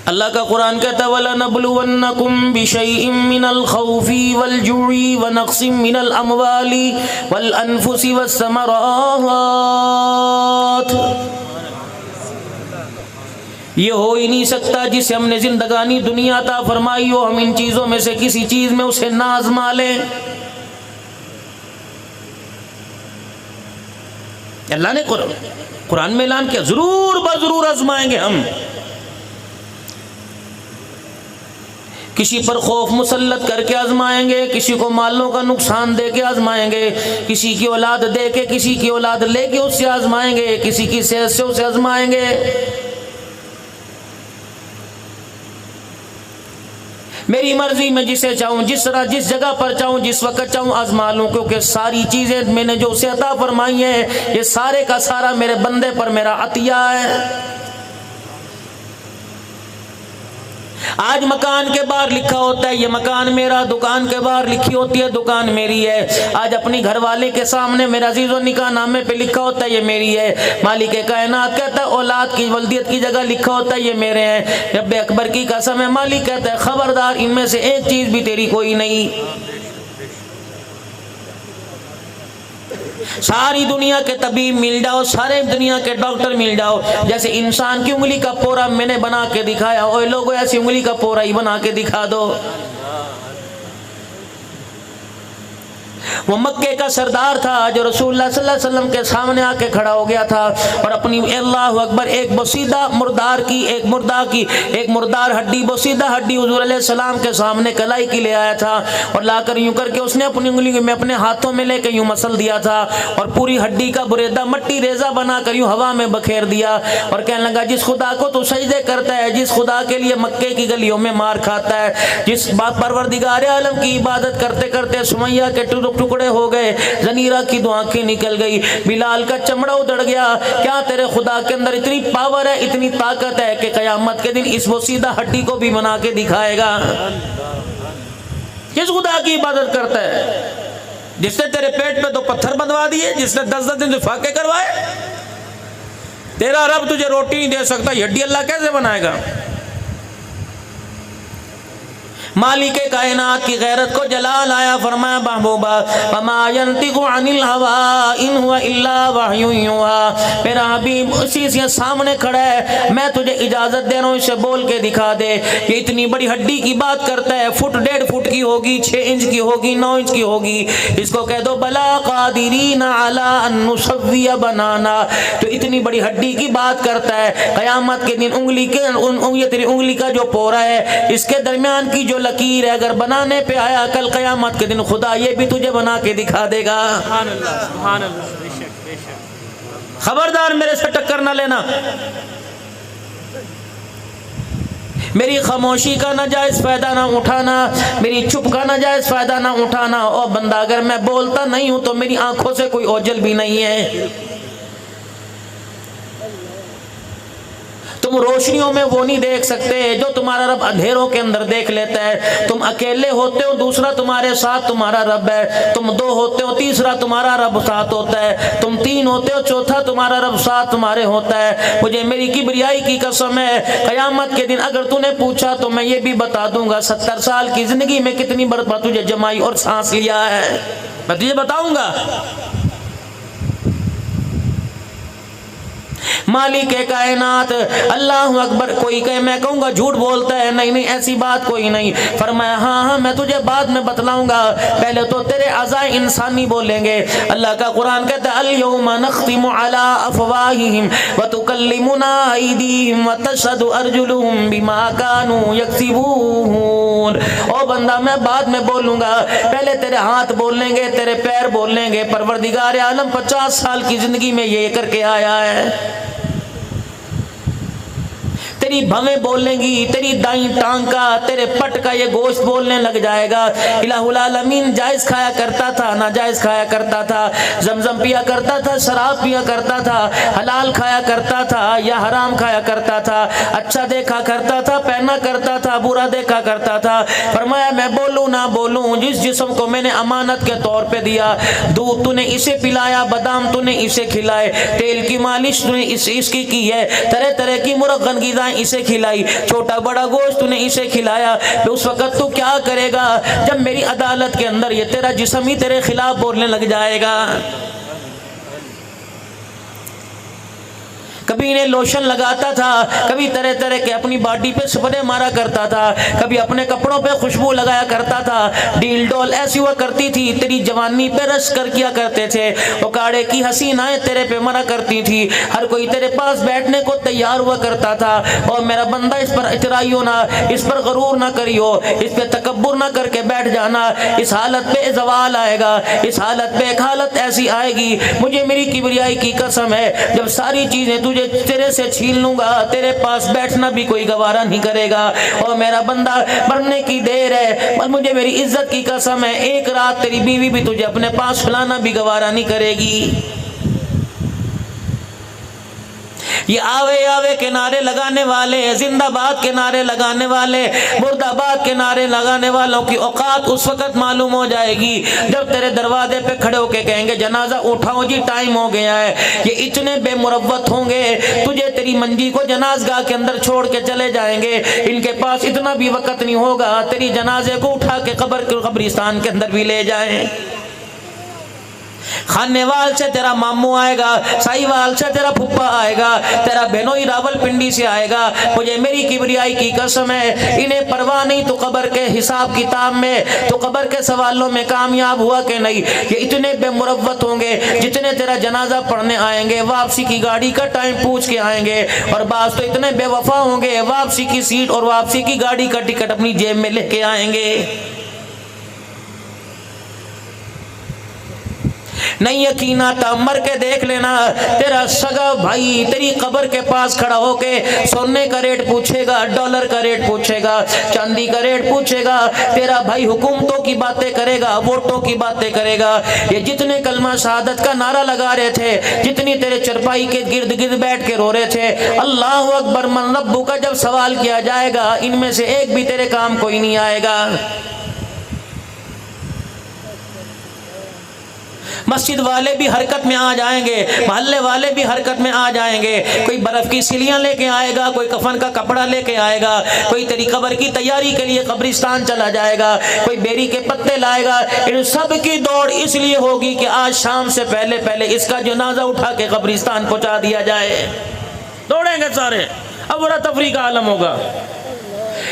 اللہ کا قرآن کہتا ہے وَلَنَبْلُوَنَّكُمْ بِشَيْءٍ مِّنَ الْخَوْفِ وَالْجُوعِ وَنَقْصٍ مِّنَ الْأَمْوَالِ وَالْأَنفُسِ وَالثَّمَرَاتِ۔ یہ ہو ہی نہیں سکتا جسے ہم نے زندگانی دنیا عطا فرمائی ہو ہم ان چیزوں میں سے کسی چیز میں اسے نہ آزما لیں۔ اللہ نے قرآن میں اعلان کیا ضرور بضرور آزمائیں گے ہم۔ کسی پر خوف مسلط کر کے آزمائیں گے، کسی کو مالوں کا نقصان دے کے آزمائیں گے، کسی کی اولاد دے کے، کسی کی اولاد لے کے اس سے آزمائیں گے، کسی کی صحت سے اسے آزمائیں گے۔ میری مرضی میں جسے چاہوں جس طرح جس جگہ پر چاہوں جس وقت چاہوں آزما لوں، کیونکہ ساری چیزیں میں نے جو اسے عطا فرمائی ہیں یہ سارے کا سارا میرے بندے پر میرا عطیہ ہے۔ آج مکان کے باہر لکھا ہوتا ہے یہ مکان میرا، دکان کے باہر لکھی ہوتی ہے دکان میری ہے۔ آج اپنی گھر والے کے سامنے میرا عزیز و نکاح نامے پہ لکھا ہوتا ہے یہ میری ہے۔ مالک کائنات کہتا ہے اولاد کی ولدیت کی جگہ لکھا ہوتا ہے یہ میرے ہیں۔ رب اکبر کی قسم ہے مالک کہتا ہے خبردار ان میں سے ایک چیز بھی تیری کوئی نہیں۔ ساری دنیا کے طبیب مل جاؤ، سارے دنیا کے ڈاکٹر مل جاؤ، جیسے انسان کی انگلی کا پورا میں نے بنا کے دکھایا اوے لوگوں ایسی انگلی کا پورا ہی بنا کے دکھا دو۔ وہ مکے کا سردار تھا جو رسول اللہ صلی اللہ علیہ وسلم کے سامنے آ کے کھڑا ہو گیا تھا اور اپنی اللہ اکبر ایک بسیدہ مردار ہڈی بسیدہ ہڈی حضور علیہ السلام کے سامنے کلائی کی لے آیا تھا اور لا کر یوں کر کے اس نے اپنی انگلی میں اپنے ہاتھوں میں لے کے یوں مسل دیا تھا اور پوری ہڈی کا بریدہ مٹی ریزہ بنا کر یوں ہوا میں بکھیر دیا اور کہنے لگا جس خدا کو تو سجدے کرتا ہے، جس خدا کے لیے مکے کی گلیوں میں مار کھاتا ہے، جس پروردگار عالم کی عبادت کرتے کرتے سمیہ کے ٹکڑے ہو گئے، زنیرہ کی دو آنکھیں نکل گئی، بلال کا چمڑا ادڑ گیا، کیا تیرے خدا کے اندر اتنی پاور ہے اتنی طاقت ہے کہ قیامت کے دن اس بوسیدہ ہڈی کو بھی بنا کے دکھائے گا؟ کس خدا کی عبادت کرتا ہے جس نے تیرے پیٹ پہ 2 پتھر بندوا دیے، جس نے 10 دن سے فاقے کروائے؟ تیرا رب تجھے روٹی نہیں دے سکتا، یہ ہڈی اللہ کیسے بنائے گا؟ مالک کائنات کی غیرت کو جلال آیا، فرمایا محبوبہ وما ينطق عن الهوى ان هو الا وحی یوحی۔ میرا حبیب اسی سے سامنے کھڑا ہے، میں تجھے اجازت دے رہا ہوں اسے بول کے دکھا دے۔ یہ اتنی بڑی ہڈی کی بات کرتا ہے، 1.5 فٹ کی ہوگی، 6 انچ کی ہوگی، 9 انچ کی ہوگی، اس کو کہہ دو بلا قادرین علی ان نسوی بنانا۔ تو اتنی بڑی ہڈی کی بات کرتا ہے، قیامت کے دن تیری انگلی کا جو پورا ہے اس کے درمیان کی جو لکیر ہے اگر بنانے پہ آیا کل قیامت کے دن خدا یہ بھی تجھے بنا کے دکھا دے گا۔ سبحان اللہ سبحان اللہ، بے شک بے شک۔ خبردار میرے سے ٹکر نہ لینا، میری خاموشی کا ناجائز فائدہ نہ اٹھانا، میری چپ کا ناجائز فائدہ نہ اٹھانا۔ اور بندہ اگر میں بولتا نہیں ہوں تو میری آنکھوں سے کوئی اوجل بھی نہیں ہے۔ تم روشنیوں میں وہ نہیں دیکھ سکتے جو تمہارا رب اندھیروں کے اندر دیکھ لیتا ہے۔ تم اکیلے ہوتے ہو دوسرا تمہارے ساتھ تمہارا رب ہے، تم 2 ہوتے ہو تیسرا تمہارا رب ساتھ ہوتا ہے، تم 3 ہوتے ہو چوتھا تمہارا رب ساتھ تمہارے ہوتا ہے۔ مجھے میری کبریائی کی قسم ہے قیامت کے دن اگر تو نے پوچھا تو میں یہ بھی بتا دوں گا 70 سال کی زندگی میں کتنی مرتبہ تجھے جمائی اور سانس لیا ہے، میں تجھے بتاؤں گا۔ مالک کائنات اللہ اکبر، کوئی کہے میں کہوں گا جھوٹ بولتا ہے، نہیں نہیں ایسی بات کوئی نہیں۔ فرمایا ہاں میں تجھے بعد میں بتلاؤں گا، پہلے تو تیرے اعضائے انسانی بولیں گے۔ اللہ کا قرآن کہتا ہے الیوم نختم علی افواہہم وتکلمنا ایدیہم وتشہد ارجلہم بما کانوا یکسبون۔ او بندہ میں بعد میں بولوں گا، پہلے تیرے ہاتھ بولیں گے، تیرے پیر بولیں گے۔ پروردگار عالم 50 سال کی زندگی میں یہ کر کے آیا ہے۔ تیری بھویں بولیں گی، تیری دائیں ٹانگ کا تیرے پٹ کا یہ گوشت بولنے لگ جائے گا۔ الہ العالمین جائز کھایا کرتا تھا، ناجائز کھایا کرتا تھا، زمزم پیا کرتا تھا، شراب پیا کرتا تھا، حلال کھایا کرتا تھا یا حرام کھایا کرتا تھا، اچھا دیکھا کرتا تھا، پہنا کرتا تھا، برا دیکھا کرتا تھا۔ فرمایا میں بولوں نہ بولوں، جس جسم کو میں نے امانت کے طور پہ دیا، دودھ تو نے اسے پلایا، بادام تو نے اسے کھلائے، تیل کی مالش تو نے اس کی ہے، طرح طرح کی مرغن غذائیں اسے کھلائی, چھوٹا بڑا گوشت تو نے اسے کھلایا, تو اس وقت تو کیا کرے گا جب میری عدالت کے اندر یہ تیرا جسم ہی تیرے خلاف بولنے لگ جائے گا. کبھی انہیں لوشن لگاتا تھا, کبھی طرح طرح کے اپنی باڈی پہ سپرے مارا کرتا تھا, کبھی اپنے کپڑوں پہ خوشبو لگایا کرتا تھا, ڈیل ڈول ایسی ہوا کرتی تھی, تیری جوانی پہ رش کر کیا کرتے تھے, اکاڑے کی حسینائیں تیرے پہ مرا کرتی تھی, ہر کوئی تیرے پاس بیٹھنے کو تیار ہوا کرتا تھا. اور میرا بندہ اس پر اچرائیو نہ, اس پر غرور نہ کریو, اس پہ تکبر نہ کر کے بیٹھ جانا. اس حالت پہ زوال آئے گا, اس حالت پہ ایک حالت ایسی آئے گی, مجھے میری کبریائی کی قسم ہے, جب ساری چیزیں تجھے تیرے سے چھین لوں گا, تیرے پاس بیٹھنا بھی کوئی گوارا نہیں کرے گا. اور میرا بندہ مرنے کی دیر ہے, اور مجھے میری عزت کی قسم ہے, ایک رات تیری بیوی بھی تجھے اپنے پاس سلانا بھی گوارا نہیں کرے گی. یہ آوے آوے کے نعرے لگانے والے, زندہ باد کے نعرے لگانے والے, مرد آباد کے نعرے لگانے والوں کی اوقات اس وقت معلوم ہو جائے گی جب تیرے دروازے پہ کھڑے ہو کے کہیں گے جنازہ اٹھاؤ جی, ٹائم ہو گیا ہے. یہ اتنے بے مروت ہوں گے, تجھے تیری منجی کو جنازگاہ کے اندر چھوڑ کے چلے جائیں گے, ان کے پاس اتنا بھی وقت نہیں ہوگا تیری جنازے کو اٹھا کے قبرستان کے اندر بھی لے جائیں. خانے وال سے تیرا ماموں آئے گا, سائی وال سے تیرا پھپھا آئے گا, تیرا بہنوئی راول پنڈی سے آئے گا. مجھے میری کبریائی کی قسم ہے, انہیں پرواہ نہیں تو قبر کے حساب کتاب میں, تو قبر کے سوالوں میں کامیاب ہوا کہ نہیں. یہ اتنے بے مروت ہوں گے جتنے تیرا جنازہ پڑھنے آئیں گے, واپسی کی گاڑی کا ٹائم پوچھ کے آئیں گے, اور بعض تو اتنے بے وفا ہوں گے واپسی کی سیٹ اور واپسی کی گاڑی کا ٹکٹ اپنی جیب میں لے کے آئیں گے. نہیں یقین آتا مر کے دیکھ لینا, تیرا سگا بھائی تیری قبر کے پاس کھڑا ہو کے سونے کا ریٹ پوچھے گا, ڈالر کا ریٹ پوچھے گا, چاندی کا ریٹ پوچھے گا. تیرا بھائی حکومتوں کی باتیں کرے گا, ووٹوں کی باتیں کرے گا. یہ جتنے کلمہ شہادت کا نعرہ لگا رہے تھے, جتنی تیرے چرپائی کے گرد گرد بیٹھ کے رو رہے تھے اللہ اکبر من ربو کا جب سوال کیا جائے گا, ان میں سے ایک بھی تیرے کام کوئی نہیں آئے گا. مسجد والے بھی حرکت میں آ جائیں گے, محلے والے بھی حرکت میں آ جائیں گے. کوئی برف کی سلیاں لے کے آئے گا, کوئی کفن کا کپڑا لے کے آئے گا, کوئی تیری قبر کی تیاری کے لیے قبرستان چلا جائے گا, کوئی بیری کے پتے لائے گا. ان سب کی دوڑ اس لیے ہوگی کہ آج شام سے پہلے پہلے اس کا جنازہ اٹھا کے قبرستان پہنچا دیا جائے. دوڑیں گے سارے, اب بڑا تفریح کا عالم ہوگا.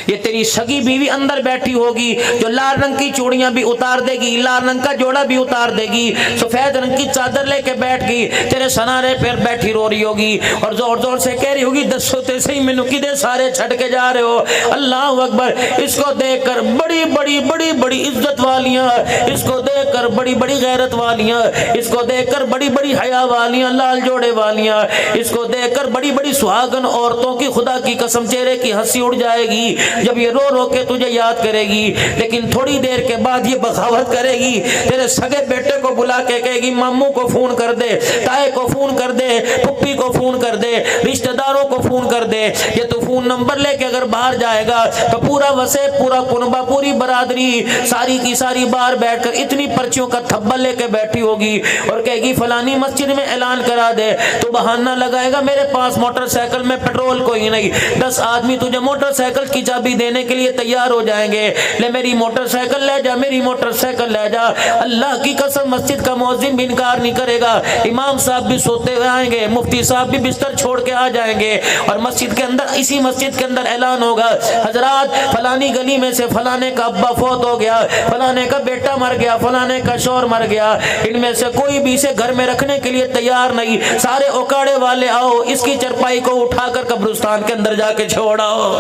یہ تیری سگی بیوی اندر بیٹھی ہوگی جو لال رنگ کی چوڑیاں بھی اتار دے گی, لال رنگ کا جوڑا بھی اتار دے گی, سفید رنگ کی چادر لے کے بیٹھ گئی, تیرے سنارے پہ بیٹھی رو رہی ہوگی اور زور زور سے کہہ رہی ہوگی دسو تے صحیح مینوں کدے سارے چھٹ کے جا رہے ہو. اللہ اکبر. اس کو دیکھ کر بڑی بڑی بڑی بڑی عزت والیاں, اس کو دیکھ کر بڑی بڑی غیرت والیاں, اس کو دیکھ کر بڑی بڑی حیا والیاں, لال جوڑے والیاں, اس کو دیکھ کر بڑی بڑی سہاگن عورتوں کی خدا کی قسم چہرے کی ہنسی اڑ جائے گی جب یہ رو رو کے تجھے یاد کرے گی. لیکن تھوڑی دیر کے بعد یہ بغاوت کرے گی, تیرے سگے بیٹے کو بلا کے کہے گی ماموں کو فون کر دے, تائے کو فون کر دے, پھپھی کو فون کر دے, رشتہ داروں کو فون کر دے. یہ تو فون نمبر لے کے اگر باہر جائے گا تو پورا وسے, پورا کنبہ, پوری برادری ساری کی ساری باہر بیٹھ کر اتنی پرچیوں کا تھبا لے کے بیٹھی ہوگی اور کہے گی فلانی مسجد میں اعلان کرا دے. تو بہانہ لگائے گا میرے پاس موٹر سائیکل میں پیٹرول کوئی نہیں, 10 آدمی تجھے موٹر سائیکل کی چابی دینے کے لیے تیار ہو جائیں گے, لے میری موٹر سائیکل لے جا, میری موٹر سائیکل لے جا. اللہ کی قسم مسجد کا مؤذن بھی انکار نہیں کرے گا, امام صاحب بھی سوتے ہوئے آئیں گے, مفتی صاحب بھی بستر چھوڑ کے آ جائیں گے, اور مسجد کے اندر, اسی مسجد کے اندر اعلان ہوگا حضرات فلانی گلی میں سے فلانے کا ابا فوت ہو گیا, فلانے کا بیٹا مر گیا, فلانے کا شوہر مر گیا, ان میں سے کوئی بھی اسے گھر میں رکھنے کے لیے تیار نہیں, سارے اوکاڑے والے آؤ, اس کی چرپائی کو اٹھا کر قبرستان کے اندر جا کے چھوڑاؤ.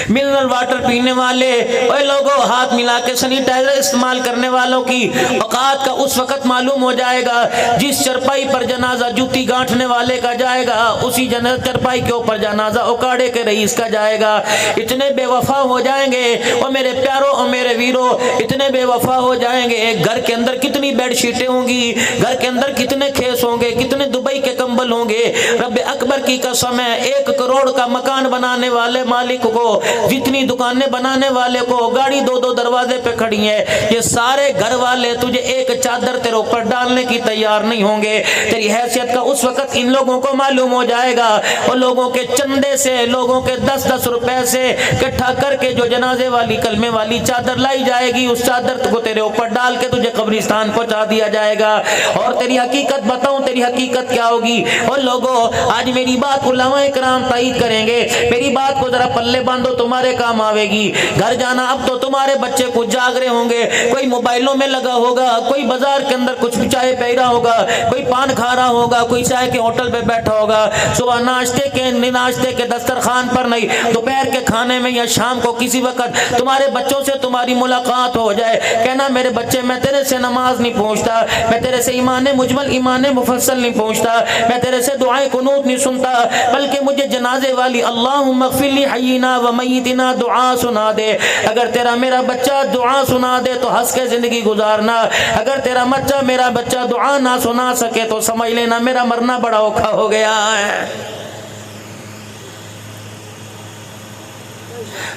منرل واٹر پینے والے, اے لوگوں ہاتھ ملا کے سینیٹائزر استعمال کرنے والوں کی اوقات کا اس وقت معلوم ہو جائے گا جس چرپائی پر جنازہ جوتی گانٹھنے والے کا جائے گا, اسی چرپائی کے اوپر جنازہ اوکاڑے کے رئیس کا جائے گا. اتنے بے وفا ہو جائیں گے اور میرے پیاروں اور میرے ویروں, اتنے بے وفا ہو جائیں گے. گھر کے اندر کتنی بیڈ شیٹیں ہوں گی, گھر کے اندر کتنے کھیس ہوں گے, کتنے دبئی کے کمبل ہوں گے. رب اکبر کی قسم ہے 1 کروڑ کا مکان بنانے والے مالک کو جتنی دکانیں بنانے والے کو گاڑی دو دو دروازے پہ کھڑی ہیں، یہ سارے گھر والے تجھے ایک چادر تیرے اوپر ڈالنے کی تیار نہیں ہوں گے۔ تیری حیثیت کا اس وقت ان لوگوں کو معلوم ہو جائے گا، اور لوگوں کے چندے سے، لوگوں کے 10-10 روپے سے اکٹھا کر کے جو جنازے والی کلمے والی چادر لائی جائے گی، اس چادر کو تیرے اوپر ڈال کے تجھے قبرستان پہنچا دیا جائے گا۔ اور تیری حقیقت بتاؤں، تیری حقیقت کیا ہوگی؟ اور لوگوں آج میری بات علماء کرام تائید کریں گے، میری بات کو ذرا پلے باندھو، تمہارے کام آوے گی۔ گھر جانا اب تو تمہارے بچے کچھ جاگ رہے ہوں گے، کوئی موبائلوں میں لگا ہوگا، کوئی بازار کے اندر کچھ چائے پی رہا ہوگا، کوئی پان کھا رہا ہوگا، کوئی چائے کے ہوٹل پہ بیٹھا ہوگا۔ صبح ناشتے کے دسترخوان پر نہیں، دوپہر کے کھانے میں یا شام کو کسی وقت تمہارے بچوں سے تمہاری ملاقات ہو جائے، کہنا میرے بچے میں تیرے سے نماز نہیں پوچھتا، میں تیرے سے ایمان مجمل ایمان مفصل نہیں پوچھتا، میں تیرے سے دعائیں قنوت نہیں سنتا، بلکہ مجھے جنازے والی اللہم اغفر لی حینا و میتنا دعا سنا دے۔ اگر تیرا میرا بچہ دعا سنا دے تو ہنس کے زندگی گزارنا، اگر تیرا بچہ میرا بچہ دعا نہ سنا سکے تو سمجھ لینا میرا مرنا بڑا اوکھا ہو گیا ہے۔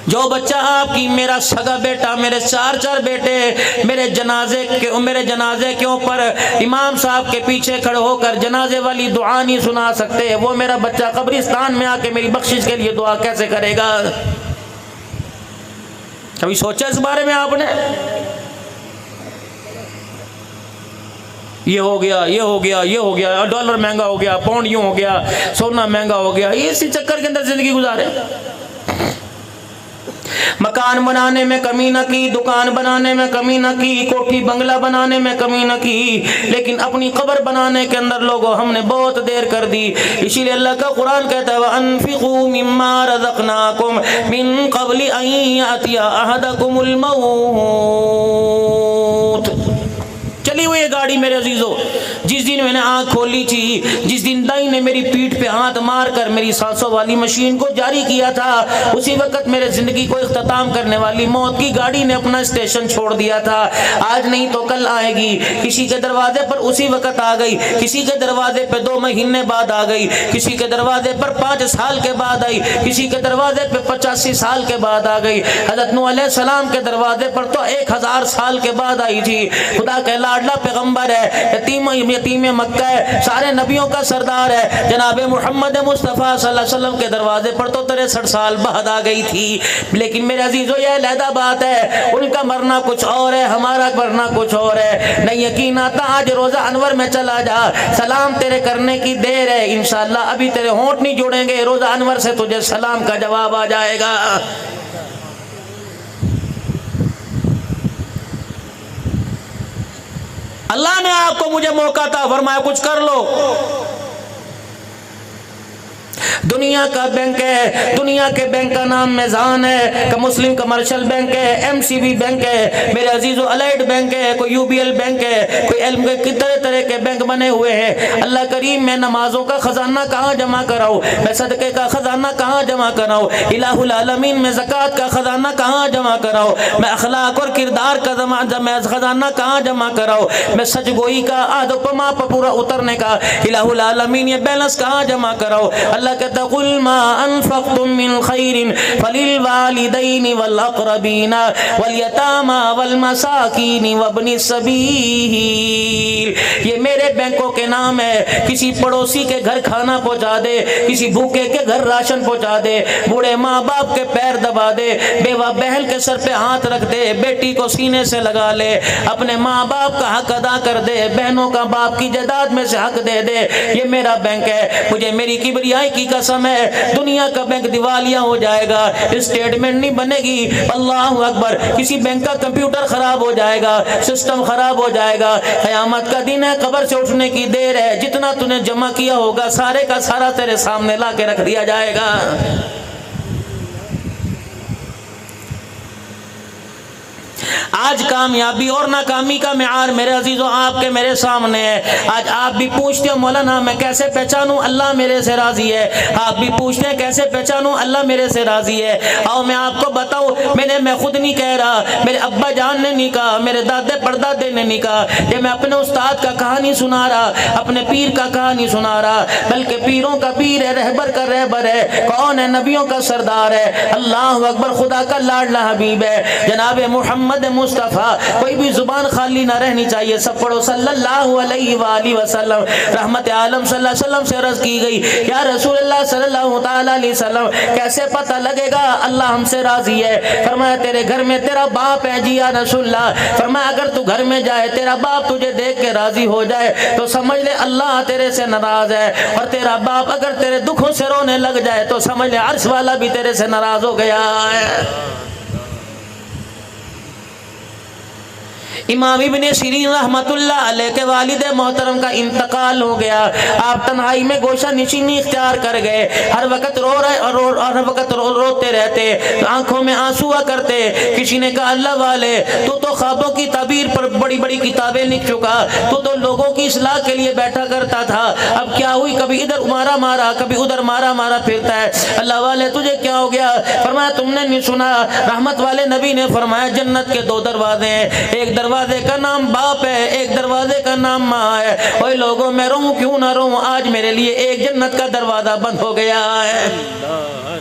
جو بچہ آپ کی، میرا سگا بیٹا، میرے 4 بیٹے میرے جنازے کے اوپر امام صاحب کے پیچھے کھڑے ہو کر جنازے والی دعا نہیں سنا سکتے، وہ میرا بچہ قبرستان میں آ کے میری بخشش کے لیے دعا کیسے کرے گا؟ کبھی سوچا اس بارے میں آپ نے؟ یہ ہو گیا، یہ ہو گیا، یہ ہو گیا، ڈالر مہنگا ہو گیا، پاؤنڈ یوں ہو گیا، سونا مہنگا ہو گیا، اسی چکر کے اندر زندگی گزارے۔ مکان بنانے میں کمی نہ کی، دکان بنانے میں کمی نہ کی، کوٹھی بنگلہ بنانے میں کمی نہ کی، لیکن اپنی قبر بنانے کے اندر لوگوں ہم نے بہت دیر کر دی۔ اسی لیے اللہ کا قرآن کہتا ہے وَأَنفِقُوا مِمَّا رَزَقْنَاكُمْ مِن قَبْلِ أَن يَأْتِيَ أَحَدَكُمُ الْمَوْتُ۔ چلی ہوئی گاڑی میرے عزیزو، جس دن میں نے آنکھ کھولی تھی، جس دن دائی نے میری پیٹھ پہ ہاتھ مار کر میری سانسوں والی مشین کو جاری کیا تھا، اسی وقت میرے زندگی کو اختتام کرنے والی موت کی گاڑی نے اپنا اسٹیشن چھوڑ دیا تھا۔ آج نہیں تو کل آئے گی، کسی کے دروازے پر اسی وقت آ گئی، کسی کے دروازے پہ 2 مہینے بعد آ گئی، کسی کے دروازے پر 5 سال کے بعد آئی، کسی کے دروازے پہ 85 سال کے بعد آ گئی۔ حضرت نوح علیہ السلام کے دروازے پر تو 1000 سال کے بعد آئی تھی۔ خدا کا لاڈلا پیغمبر ہے، یتیم مکہ ہے، سارے نبیوں کا سردار ہے، جناب محمد مصطفیٰ صلی اللہ علیہ وسلم کے دروازے پر تو 63 سال بعد آ گئی تھی۔ لیکن میرے عزیزو یہ علیحدہ بات ہے، ان کا مرنا کچھ اور ہے، ہمارا مرنا کچھ اور ہے۔ نہیں یقین آتا آج روزہ انور میں چلا جا، سلام تیرے کرنے کی دیر ہے، انشاءاللہ ابھی تیرے ہونٹ نہیں جڑیں گے، روزہ انور سے تجھے سلام کا جواب آ جائے گا۔ اللہ نے آپ کو مجھے موقع تھا، فرمایا کچھ کر لو۔ دنیا کا بینک ہے، دنیا کے بینک کا نام میزان ہے، کہ مسلم کمرشل بینک ہے، MCB بینک ہے، میرے عزیزو الائٹ بینک ہے، کوئی UBL بینک ہے، کوئی علم کے طرح طرح کے بینک بنے ہوئے ہیں۔ اللہ کریم میں نمازوں کا خزانہ کہاں جمع کراؤں، میں صدقے کا خزانہ کہاں جمع کراؤں، الہ العالمین میں زکوٰۃ کا خزانہ کہاں جمع کراؤں، میں اخلاق اور کردار کا خزانہ کہاں جمع کراؤں، میں سچ گوئی کا عہد و پیما پر پورا اترنے کا الہ العالمین یہ بیلنس کہاں جمع کراؤں۔ اللہ کہتا قل ما انفقتم من خیر فللوالدین والاقربین والیتامی والمساکین وابن السبیل۔ یہ میرے بینکوں کے نام ہے، کسی پڑوسی کے گھر کھانا پہنچا دے، کسی بھوکے کے گھر راشن پہنچا دے، بوڑھے ماں باپ کے پیر دبا دے، بیوہ بہن کے سر پہ ہاتھ رکھ دے، بیٹی کو سینے سے لگا لے، اپنے ماں باپ کا حق ادا کر دے، بہنوں کا باپ کی جائیداد میں سے حق دے دے، یہ میرا بینک ہے۔ مجھے میری کبریائی کی قسم ہے، دنیا کا بینک دیوالیہ ہو جائے گا، اسٹیٹمنٹ نہیں بنے گی، اللہ اکبر، کسی بینک کا کمپیوٹر خراب ہو جائے گا، سسٹم خراب ہو جائے گا، قیامت کا دن ہے، قبر سے اٹھنے کی دیر ہے، جتنا تو نے جمع کیا ہوگا سارے کا سارا تیرے سامنے لا کے رکھ دیا جائے گا۔ آج کامیابی اور ناکامی کا معیار میرے عزیزوں آپ کے میرے سامنے ہے. آج آپ بھی پوچھتے ہو مولانا میں کیسے پہچانوں اللہ میرے سے راضی ہے. آپ بھی پوچھتے ہیں کیسے پہچانوں اللہ میرے سے راضی ہے. اور میں آپ کو بتاؤں میں خود نہیں کہہ رہا, میرے ابا جان نے نہیں کہا, میرے دادے پردادے نے نہیں کہا, یہ میں اپنے استاد کا کہانی سنا رہا, اپنے پیر کا کہانی سنا رہا, بلکہ پیروں کا پیر ہے, رہبر کا رہبر ہے, کون ہے نبیوں کا سردار ہے, اللہ اکبر, خدا کا لاڈلا حبیب ہے جناب محمد مصطفیٰ. کوئی بھی زبان خالی نہ رہنی چاہیے. سب پڑھو صلی اللہ علیہ وآلہ وسلم. رحمت عالم صلی اللہ علیہ وسلم سے عرض کی گئی یا رسول اللہ صلی اللہ تعالیٰ علیہ وسلم کیسے پتہ لگے گا اللہ ہم سے راضی ہے؟ فرمایا تیرے گھر میں تیرا باپ ہے. جی یا رسول اللہ. فرمایا اگر تو گھر میں جائے تیرا باپ تجھے دیکھ کے راضی ہو جائے تو سمجھ لے اللہ تیرے سے ناراض ہے, اور تیرا باپ اگر تیرے دکھوں سے رونے لگ جائے تو سمجھ لے عرش والا بھی تیرے سے ناراض ہو گیا ہے. امام ابن سیرین رحمت اللہ علیہ کے والد محترم کا انتقال ہو گیا. آپ تنہائی میں گوشہ نشینی اختیار کر گئے. ہر وقت رو رہے اور ہر وقت روتے رہتے, آنکھوں میں آنسو کرتے. کسی نے کہا اللہ والے تو خوابوں کی تعبیر پر بڑی بڑی کتابیں لکھ چکا, تو لوگوں کی اصلاح کے لیے بیٹھا کرتا تھا, اب کیا ہوئی کبھی ادھر مارا کبھی ادھر مارا پھرتا ہے. اللہ والے تجھے کیا ہو گیا؟ فرمایا تم نے نہیں سنا, رحمت والے نبی نے فرمایا جنت کے 2 دروازے ہیں, ایک دروازے کا نام باپ ہے, ایک دروازے کا نام ماں ہے. اوے لوگوں میں رہوں کیوں نہ رہوں, آج میرے لیے ایک جنت کا دروازہ بند ہو گیا ہے.